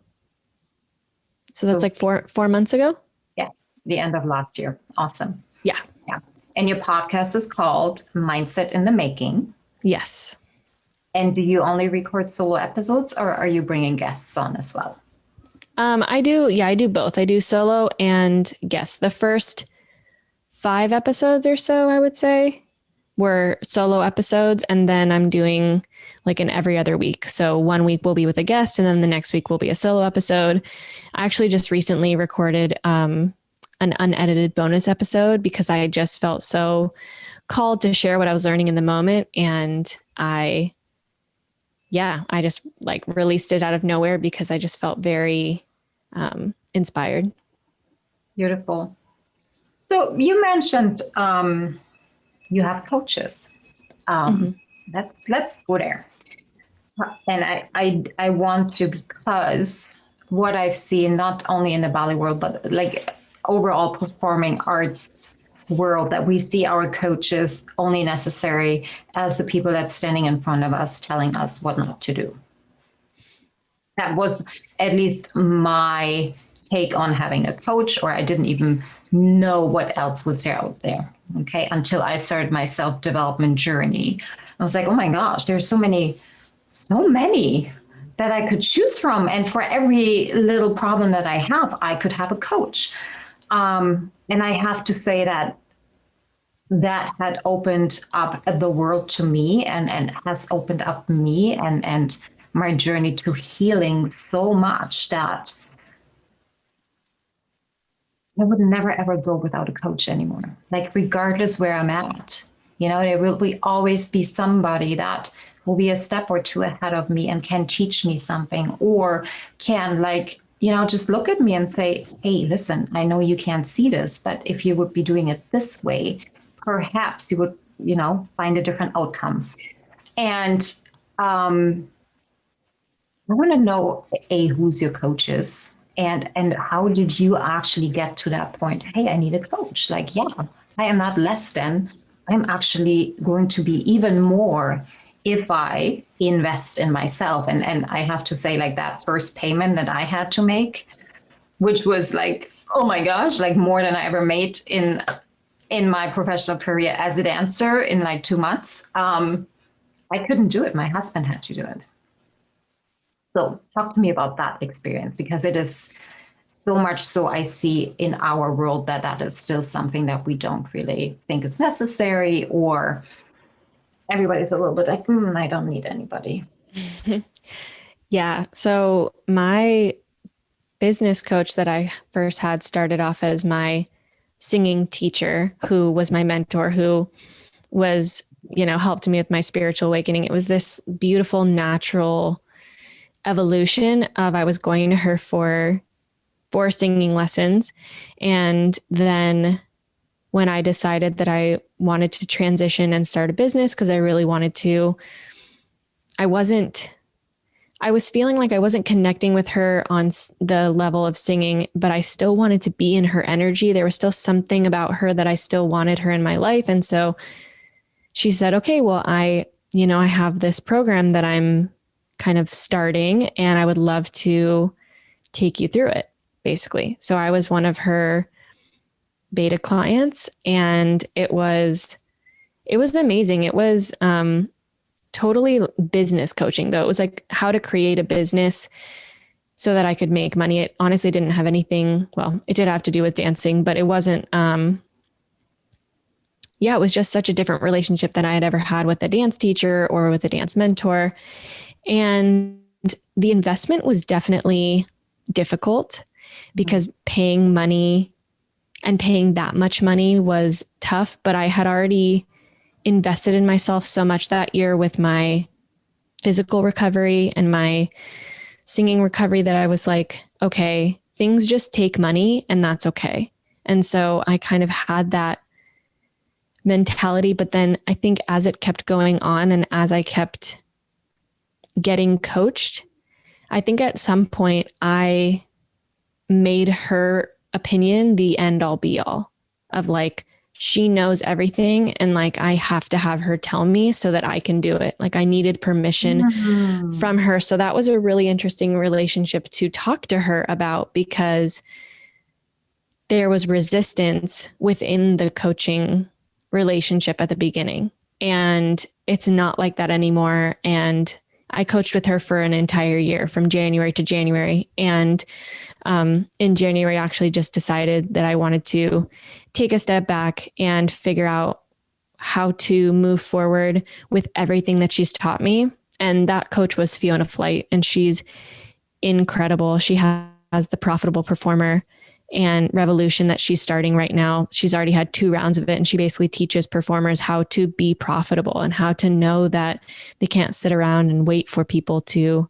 So that's like four months ago. Yeah, the end of last year. Awesome. Yeah. Yeah. And your podcast is called Mindset in the Making. Yes. And do you only record solo episodes, or are you bringing guests on as well? I do both. I do solo and guests. The first 5 episodes or so, I would say, were solo episodes. And then I'm doing like an every other week. So one week will be with a guest and then the next week will be a solo episode. I actually just recently recorded an unedited bonus episode because I just felt so called to share what I was learning in the moment. And I just like released it out of nowhere because I just felt very inspired. Beautiful. So you mentioned you have coaches. Let's go there. And I want to, because what I've seen, not only in the ballet world, but like overall performing arts world, that we see our coaches only necessary as the people that's standing in front of us telling us what not to do. That was at least my take on having a coach, or I didn't even know what else was there out there. Okay. Until I started my self-development journey. I was like, oh my gosh, there's so many so many that I could choose from. And for every little problem that I have, I could have a coach. And I have to say that that had opened up the world to me, and has opened up me and my journey to healing so much that I would never ever go without a coach anymore. Like, regardless where I'm at, there will always be somebody that will be a step or two ahead of me and can teach me something, or can, like, just look at me and say, hey, listen, I know you can't see this, but if you would be doing it this way, perhaps you would, find a different outcome. And I want to know, who's your coaches, and how did you actually get to that point? Hey, I need a coach. Like, yeah, I am not less than. I'm actually going to be even more if I invest in myself. And I have to say, like, that first payment that I had to make, which was like, oh my gosh, like more than I ever made in my professional career as a dancer in like 2 months. I couldn't do it. My husband had to do it. So talk to me about that experience, because it is so much so I see in our world that is still something that we don't really think is necessary, or everybody's a little bit like, I don't need anybody. Yeah. So my business coach that I first had started off as my singing teacher, who was my mentor, who was, helped me with my spiritual awakening. It was this beautiful, natural evolution of, I was going to her for singing lessons. And then when I decided that I wanted to transition and start a business, because I really wanted to, I was feeling like I wasn't connecting with her on the level of singing, but I still wanted to be in her energy. There was still something about her that I still wanted her in my life. And so she said, okay, well, I have this program that I'm kind of starting, and I would love to take you through it, basically. So I was one of her beta clients, and it was amazing. It was totally business coaching, though. It was like how to create a business so that I could make money. It honestly didn't have anything, well, it did have to do with dancing, but it wasn't, it was just such a different relationship than I had ever had with a dance teacher or with a dance mentor. And the investment was definitely difficult, because paying money and paying that much money was tough, but I had already invested in myself so much that year with my physical recovery and my singing recovery that I was like, okay, things just take money, and that's okay. And so I kind of had that mentality. But then I think as it kept going on, and as I kept getting coached, I think at some point I made her opinion the end all be all, of like, she knows everything, and like, I have to have her tell me so that I can do it. Like, I needed permission from her. So that was a really interesting relationship to talk to her about, because there was resistance within the coaching relationship at the beginning, and it's not like that anymore. And I coached with her for an entire year, from January to January. And in January, I actually just decided that I wanted to take a step back and figure out how to move forward with everything that she's taught me. And that coach was Fiona Flight, and she's incredible. She has the Profitable Performer and Revolution that she's starting right now. She's already had 2 rounds of it, and she basically teaches performers how to be profitable and how to know that they can't sit around and wait for people to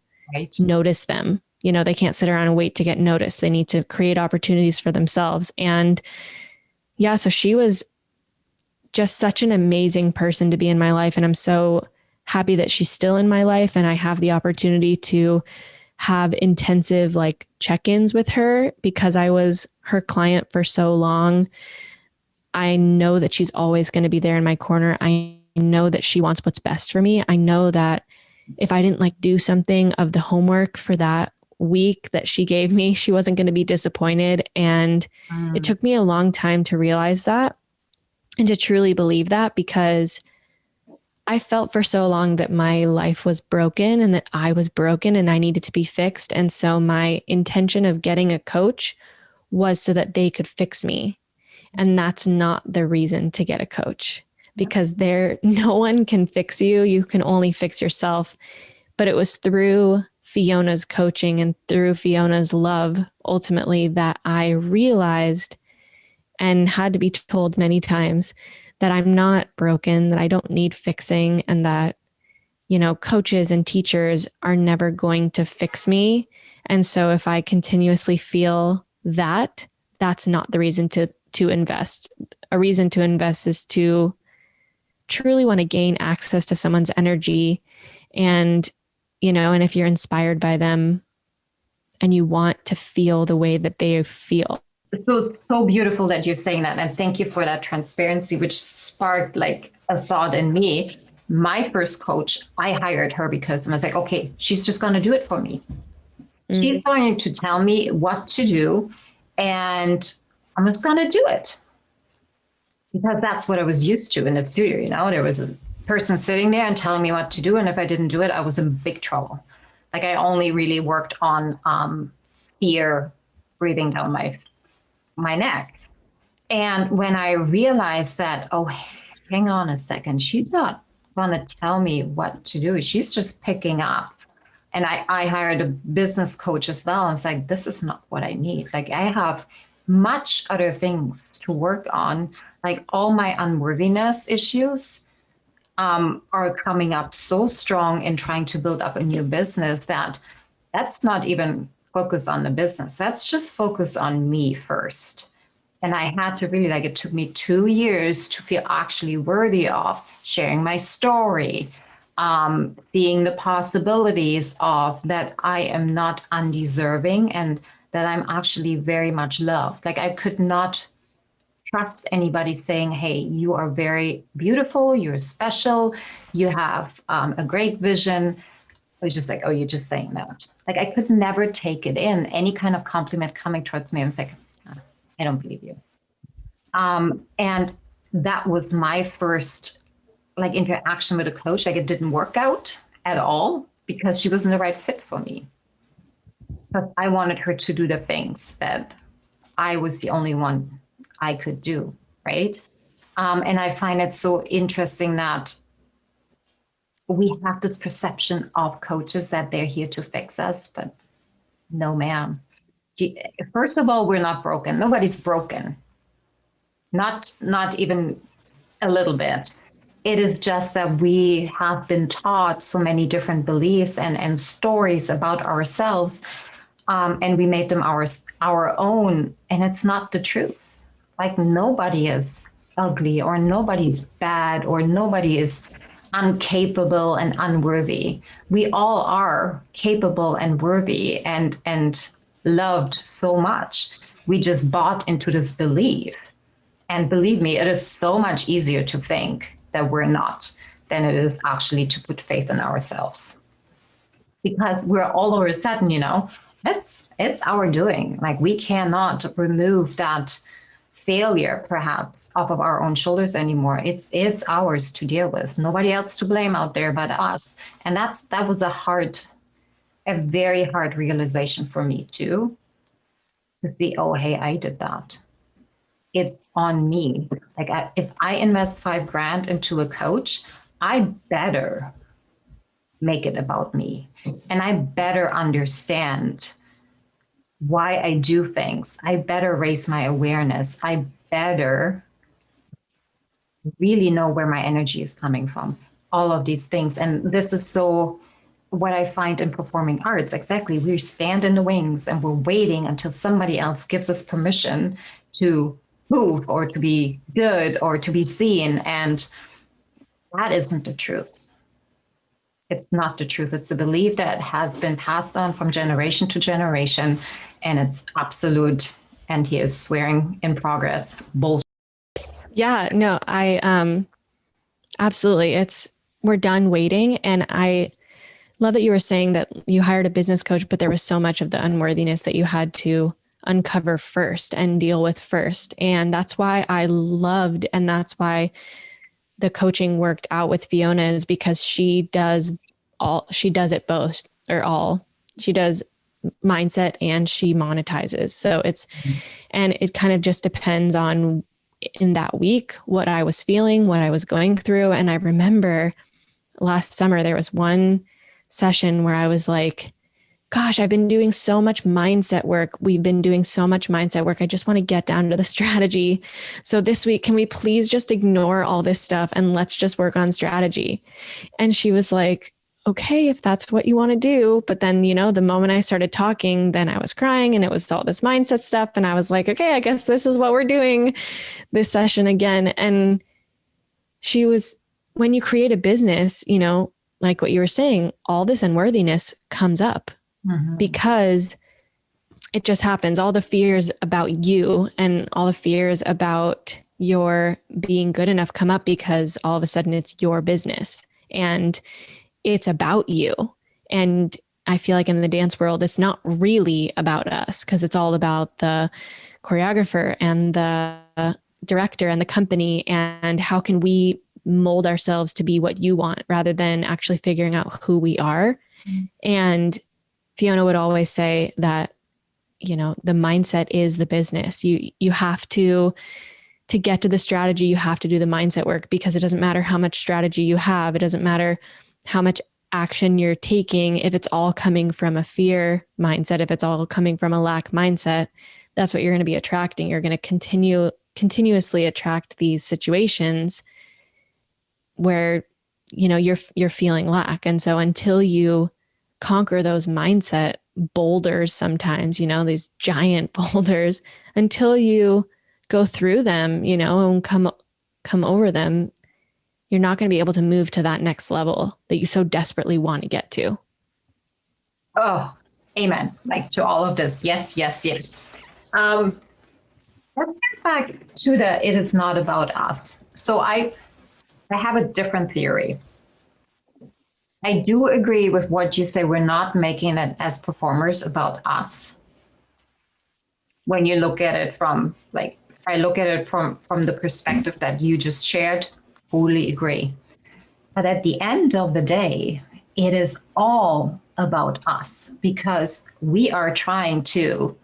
notice them. They can't sit around and wait to get noticed. They need to create opportunities for themselves. And yeah, so she was just such an amazing person to be in my life. And I'm so happy that she's still in my life, and I have the opportunity to have intensive like check-ins with her, because I was her client for so long. I know that she's always going to be there in my corner. I know that she wants what's best for me. I know that if I didn't like do something of the homework for that week that she gave me, she wasn't going to be disappointed. And it took me a long time to realize that and to truly believe that, because I felt for so long that my life was broken and that I was broken and I needed to be fixed. And so my intention of getting a coach was so that they could fix me. And that's not the reason to get a coach, because no one can fix you. You can only fix yourself. But it was through Fiona's coaching and through Fiona's love, ultimately, that I realized and had to be told many times that I'm not broken, that I don't need fixing, and that, coaches and teachers are never going to fix me. And so if I continuously feel that, that's not the reason to invest. A reason to invest is to truly want to gain access to someone's energy, and and if you're inspired by them and you want to feel the way that they feel. So beautiful that you're saying that, and thank you for that transparency, which sparked like a thought in me. My first coach, I hired her because I was like, okay, she's just going to do it for me. She's going to tell me what to do, and I'm just going to do it. Because that's what I was used to in the studio, there was a person sitting there and telling me what to do. And if I didn't do it, I was in big trouble. Like I only really worked on fear, breathing down my neck. And when I realized that, oh, hang on a second, she's not going to tell me what to do. She's just picking up. And I hired a business coach as well. I was like, this is not what I need. Like I have much other things to work on. Like all my unworthiness issues are coming up so strong in trying to build up a new business that's not even focus on the business. That's just focus on me first. And I had to really, it took me 2 years to feel actually worthy of sharing my story, seeing the possibilities of that I am not undeserving and that I'm actually very much loved. Like I could not trust anybody saying, hey, you are very beautiful, you're special, you have a great vision. I was just like, oh, you're just saying that. Like I could never take it in. Any kind of compliment coming towards me, I was like, I don't believe you. And that was my first interaction with a coach. Like it didn't work out at all because she wasn't the right fit for me. But I wanted her to do the things that I was the only one I could do, right? And I find it so interesting that we have this perception of coaches that they're here to fix us, but no, ma'am. First of all, we're not broken. Nobody's broken. Not even a little bit. It is just that we have been taught so many different beliefs and stories about ourselves, and we made them our own, and it's not the truth. Like nobody is ugly or nobody's bad or nobody is incapable and unworthy. We all are capable and worthy and loved so much. We just bought into this belief. And believe me, it is so much easier to think that we're not than it is actually to put faith in ourselves. Because we're all of a sudden, it's our doing. Like we cannot remove that failure perhaps off of our own shoulders anymore. It's ours to deal with. Nobody else to blame out there but us. And that was a very hard realization for me too, to see, oh, hey, I did that. It's on me. Like if I invest $5,000 into a coach, I better make it about me. And I better understand why I do things. I better raise my awareness. I better really know where my energy is coming from. All of these things. And this is so what I find in performing arts. Exactly. We stand in the wings and we're waiting until somebody else gives us permission to move or to be good or to be seen. And that isn't the truth. It's not the truth. It's a belief that has been passed on from generation to generation, and it's absolute, and he is swearing in progress, bullshit. Yeah, no, absolutely. We're done waiting. And I love that you were saying that you hired a business coach, but there was so much of the unworthiness that you had to uncover first and deal with first. And that's why I loved, and that's why the coaching worked out with Fiona is because she does it both or all. She does mindset and she monetizes. So and it kind of just depends on in that week, what I was feeling, what I was going through. And I remember last summer, there was one session where I was like, gosh, I've been doing so much mindset work. We've been doing so much mindset work. I just want to get down to the strategy. So this week, can we please just ignore all this stuff and let's just work on strategy? And she was like, okay, if that's what you want to do. But then, the moment I started talking, then I was crying and it was all this mindset stuff. And I was like, okay, I guess this is what we're doing this session again. And she was, when you create a business, like what you were saying, all this unworthiness comes up because it just happens. All the fears about you and all the fears about your being good enough come up because all of a sudden it's your business and it's about you. And I feel like in the dance world, it's not really about us because it's all about the choreographer and the director and the company and how can we mold ourselves to be what you want rather than actually figuring out who we are. And Fiona would always say that, the mindset is the business. You have to get to the strategy, you have to do the mindset work because it doesn't matter how much strategy you have. It doesn't matter how much action you're taking. If it's all coming from a fear mindset, if it's all coming from a lack mindset, that's what you're going to be attracting. You're going to continuously attract these situations where, you're feeling lack. And so until you conquer those mindset boulders, sometimes, these giant boulders, until you go through them, and come over them, you're not going to be able to move to that next level that you so desperately want to get to. Oh, amen. Like to all of this. Yes, yes, yes. Let's get back to it is not about us. So I have a different theory. I do agree with what you say. We're not making it as performers about us. When you look at it from I look at it from the perspective that you just shared, totally agree. But at the end of the day, it is all about us because we are trying to,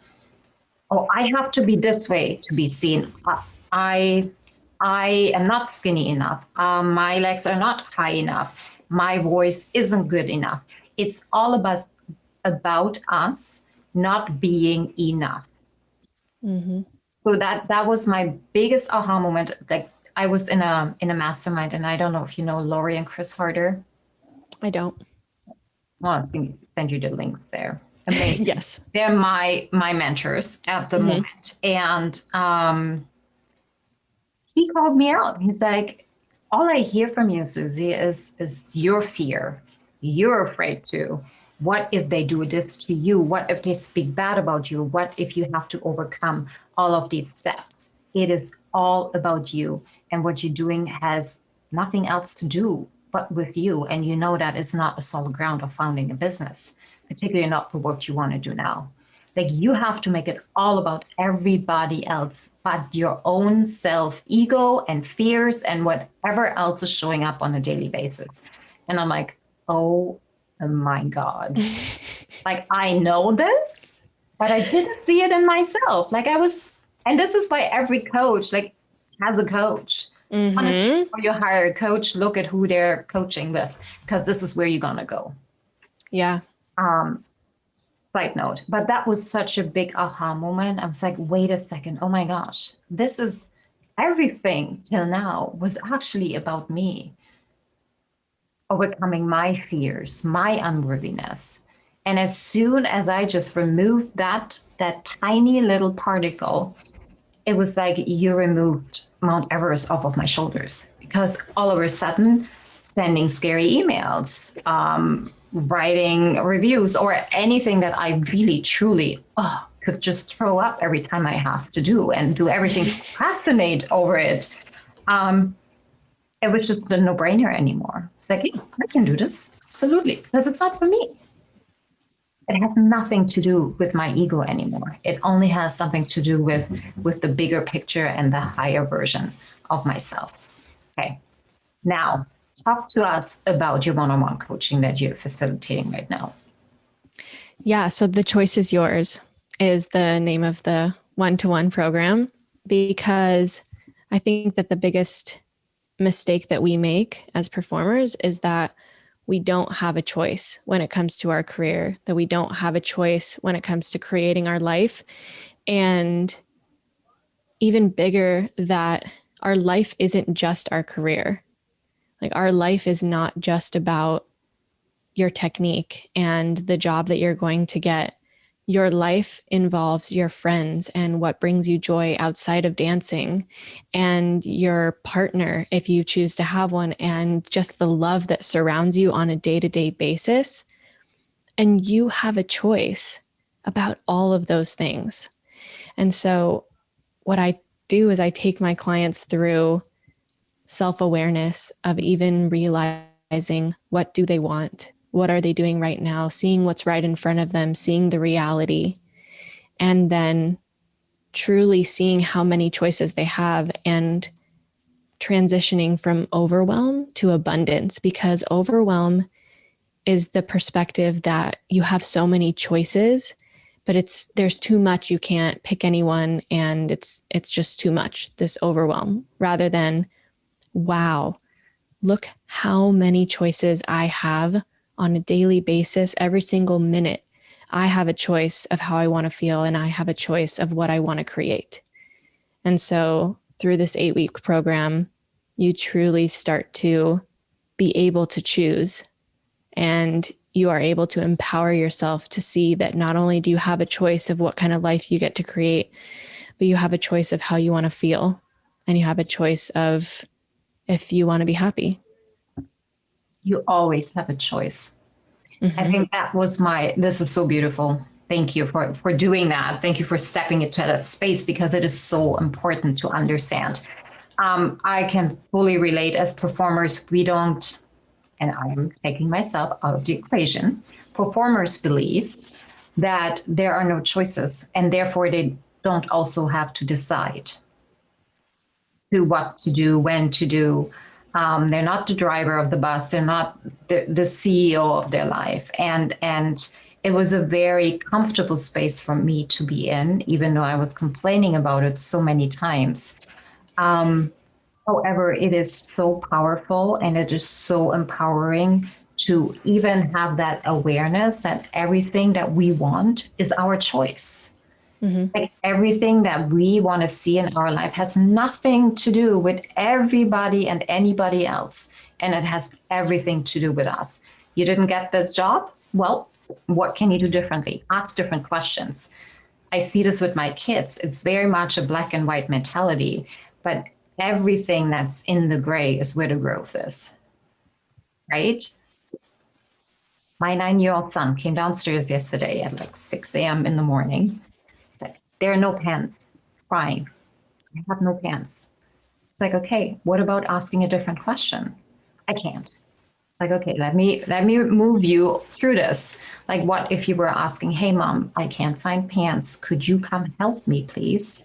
I have to be this way to be seen. I am not skinny enough. My legs are not high enough. My voice isn't good enough. It's all about us not being enough. Mm-hmm. So that was my biggest aha moment. Like I was in a mastermind, and I don't know if you know Lori and Chris Harder. I don't. Well, I'll send you the links there. Amazing. Yes. They're my mentors at the moment. And he called me out. He's like, all I hear from you, Susie, is your fear. You're afraid to. What if they do this to you? What if they speak bad about you? What if you have to overcome all of these steps? It is all about you. And what you're doing has nothing else to do but with you. And you know that is not a solid ground of founding a business, particularly not for what you want to do now. Like you have to make it all about everybody else but your own self-ego and fears and whatever else is showing up on a daily basis. And I'm like, oh my God. Like I know this, but I didn't see it in myself. Like and this is why every coach, like has a coach. Honestly, before you hire a coach, look at who they're coaching with, because this is where you're gonna go. Yeah. Side note, but that was such a big aha moment. I was like, wait a second. Oh my gosh, this is everything till now was actually about me overcoming my fears, my unworthiness. And as soon as I just removed that tiny little particle, it was like you removed Mount Everest off of my shoulders, because all of a sudden, sending scary emails, writing reviews, or anything that I really, truly could just throw up every time I have to do and do everything, procrastinate over it. It was just a no-brainer anymore. It's like, hey, I can do this. Absolutely, because it's not for me. It has nothing to do with my ego anymore. It only has something to do with the bigger picture and the higher version of myself. Okay. Now, talk to us about your one-on-one coaching that you're facilitating right now. Yeah, so The Choice is Yours is the name of the one-to-one program, because I think that the biggest mistake that we make as performers is that we don't have a choice when it comes to our career, that we don't have a choice when it comes to creating our life. And even bigger, that our life isn't just our career. Like, our life is not just about your technique and the job that you're going to get. Your life involves your friends and what brings you joy outside of dancing, and your partner, if you choose to have one, and just the love that surrounds you on a day-to-day basis. And you have a choice about all of those things. And so what I do is I take my clients through self-awareness of even realizing, what do they want? What are they doing right now? Seeing what's right in front of them, seeing the reality, and then truly seeing how many choices they have, and transitioning from overwhelm to abundance, because overwhelm is the perspective that you have so many choices, but there's too much, you can't pick anyone, and it's just too much, this overwhelm, rather than, wow, look how many choices I have on a daily basis. Every single minute, I have a choice of how I want to feel, and I have a choice of what I want to create. And so through this 8-week program, you truly start to be able to choose, and you are able to empower yourself to see that not only do you have a choice of what kind of life you get to create, but you have a choice of how you want to feel, and you have a choice of if you want to be happy. You always have a choice. Mm-hmm. I think this is so beautiful. Thank you for doing that. Thank you for stepping into that space, because it is so important to understand. I can fully relate. As performers, we don't, and I'm taking myself out of the equation, performers believe that there are no choices, and therefore they don't also have to decide what to do, when to do. They're not the driver of the bus. They're not the CEO of their life. And it was a very comfortable space for me to be in, even though I was complaining about it so many times. However, it is so powerful, and it is so empowering to even have that awareness that everything that we want is our choice. Mm-hmm. Like, everything that we want to see in our life has nothing to do with everybody and anybody else. And it has everything to do with us. You didn't get this job? Well, what can you do differently? Ask different questions. I see this with my kids. It's very much a black and white mentality, but everything that's in the gray is where the growth is, right? My 9-year-old son came downstairs yesterday at like 6 a.m. in the morning. There are no pants, crying. I have no pants. It's like, okay, what about asking a different question? I can't. Like, okay, let me move you through this. Like, what if you were asking, hey, mom, I can't find pants. Could you come help me, please?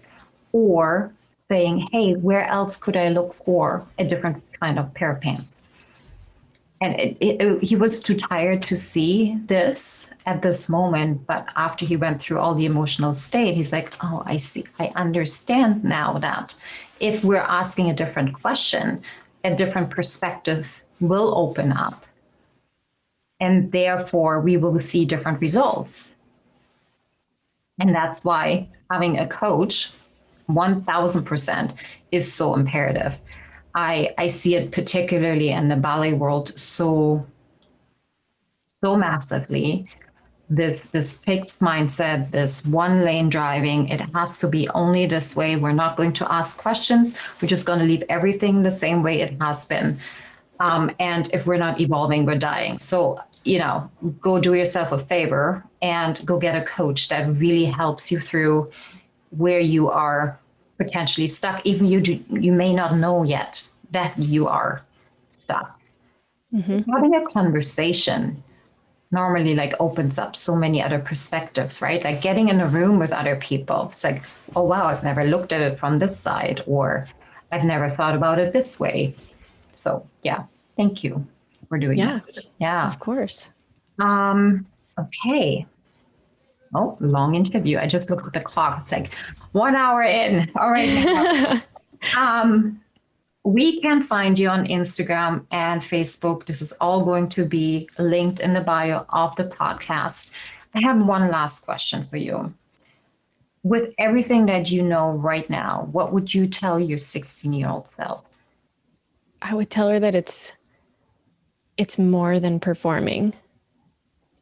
Or saying, hey, where else could I look for a different kind of pair of pants? And he was too tired to see this at this moment. But after he went through all the emotional state, he's like, oh, I see. I understand now that if we're asking a different question, a different perspective will open up. And therefore, we will see different results. And that's why having a coach, 1000%, is so imperative. I see it particularly in the ballet world so massively. This fixed mindset, this one lane driving, it has to be only this way. We're not going to ask questions. We're just going to leave everything the same way it has been. And if we're not evolving, we're dying. So, go do yourself a favor and go get a coach that really helps you through where you are potentially stuck. Even you may not know yet that you are stuck. Mm-hmm. Having a conversation normally opens up so many other perspectives, right? Like getting in a room with other people. It's like, oh, wow, I've never looked at it from this side, or I've never thought about it this way. So yeah, thank you for doing Yeah, that. Yeah. of course. Okay. Oh, long interview. I just looked at the clock. It's like 1 hour in. All right. We can find you on Instagram and Facebook. This is all going to be linked in the bio of the podcast. I have one last question for you. With everything that you know right now, what would you tell your 16-year-old self? I would tell her that it's more than performing.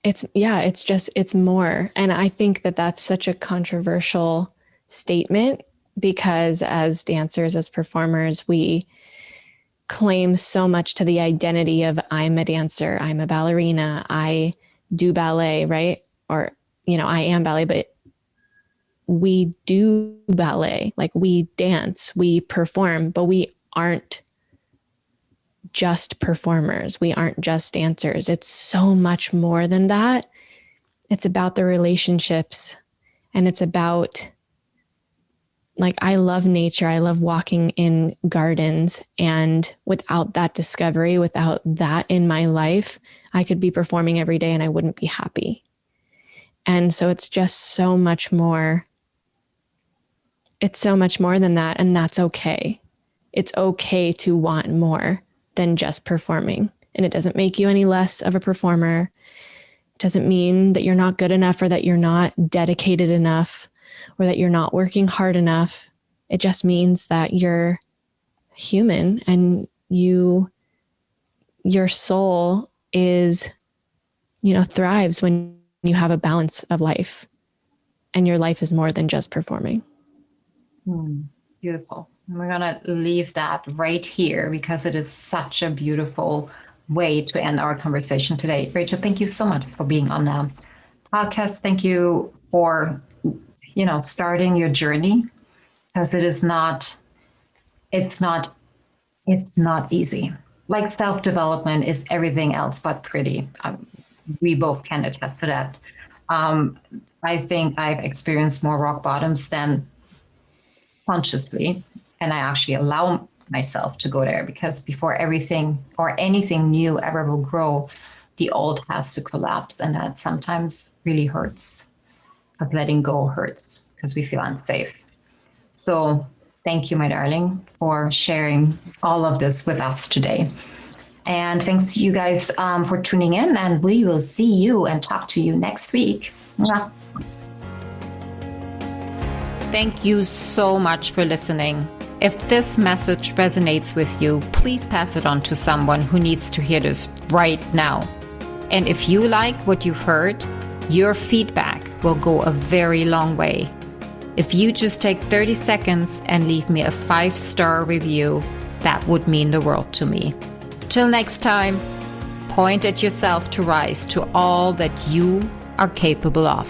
It's more. And I think that that's such a controversial statement because as dancers, as performers, we claim so much to the identity of I'm a dancer, I'm a ballerina, I do ballet, right? Or, I am ballet, but we do ballet, like we dance, we perform, but we aren't just performers. We aren't just dancers. It's so much more than that. It's about the relationships, and it's about, like, I love nature. I love walking in gardens. And without that discovery, without that in my life, I could be performing every day and I wouldn't be happy. And so it's just so much more. It's so much more than that. And that's okay. It's okay to want more than just performing. And it doesn't make you any less of a performer. It doesn't mean that you're not good enough or that you're not dedicated enough or that you're not working hard enough. It just means that you're human and your soul is, thrives when you have a balance of life and your life is more than just performing. Beautiful. We're going to leave that right here because it is such a beautiful way to end our conversation today. Rachel, thank you so much for being on the podcast. Thank you for, starting your journey, because it's not easy. Like, self-development is everything else but pretty. We both can attest to that. I think I've experienced more rock bottoms than consciously, and I actually allow myself to go there, because before everything or anything new ever will grow, the old has to collapse, and that sometimes really hurts, because letting go hurts because we feel unsafe. So thank you, my darling, for sharing all of this with us today. And thanks to you guys for tuning in, and we will see you and talk to you next week. Mwah. Thank you so much for listening. If this message resonates with you, please pass it on to someone who needs to hear this right now. And if you like what you've heard, your feedback will go a very long way. If you just take 30 seconds and leave me a 5-star review, that would mean the world to me. Till next time, point at yourself to rise to all that you are capable of.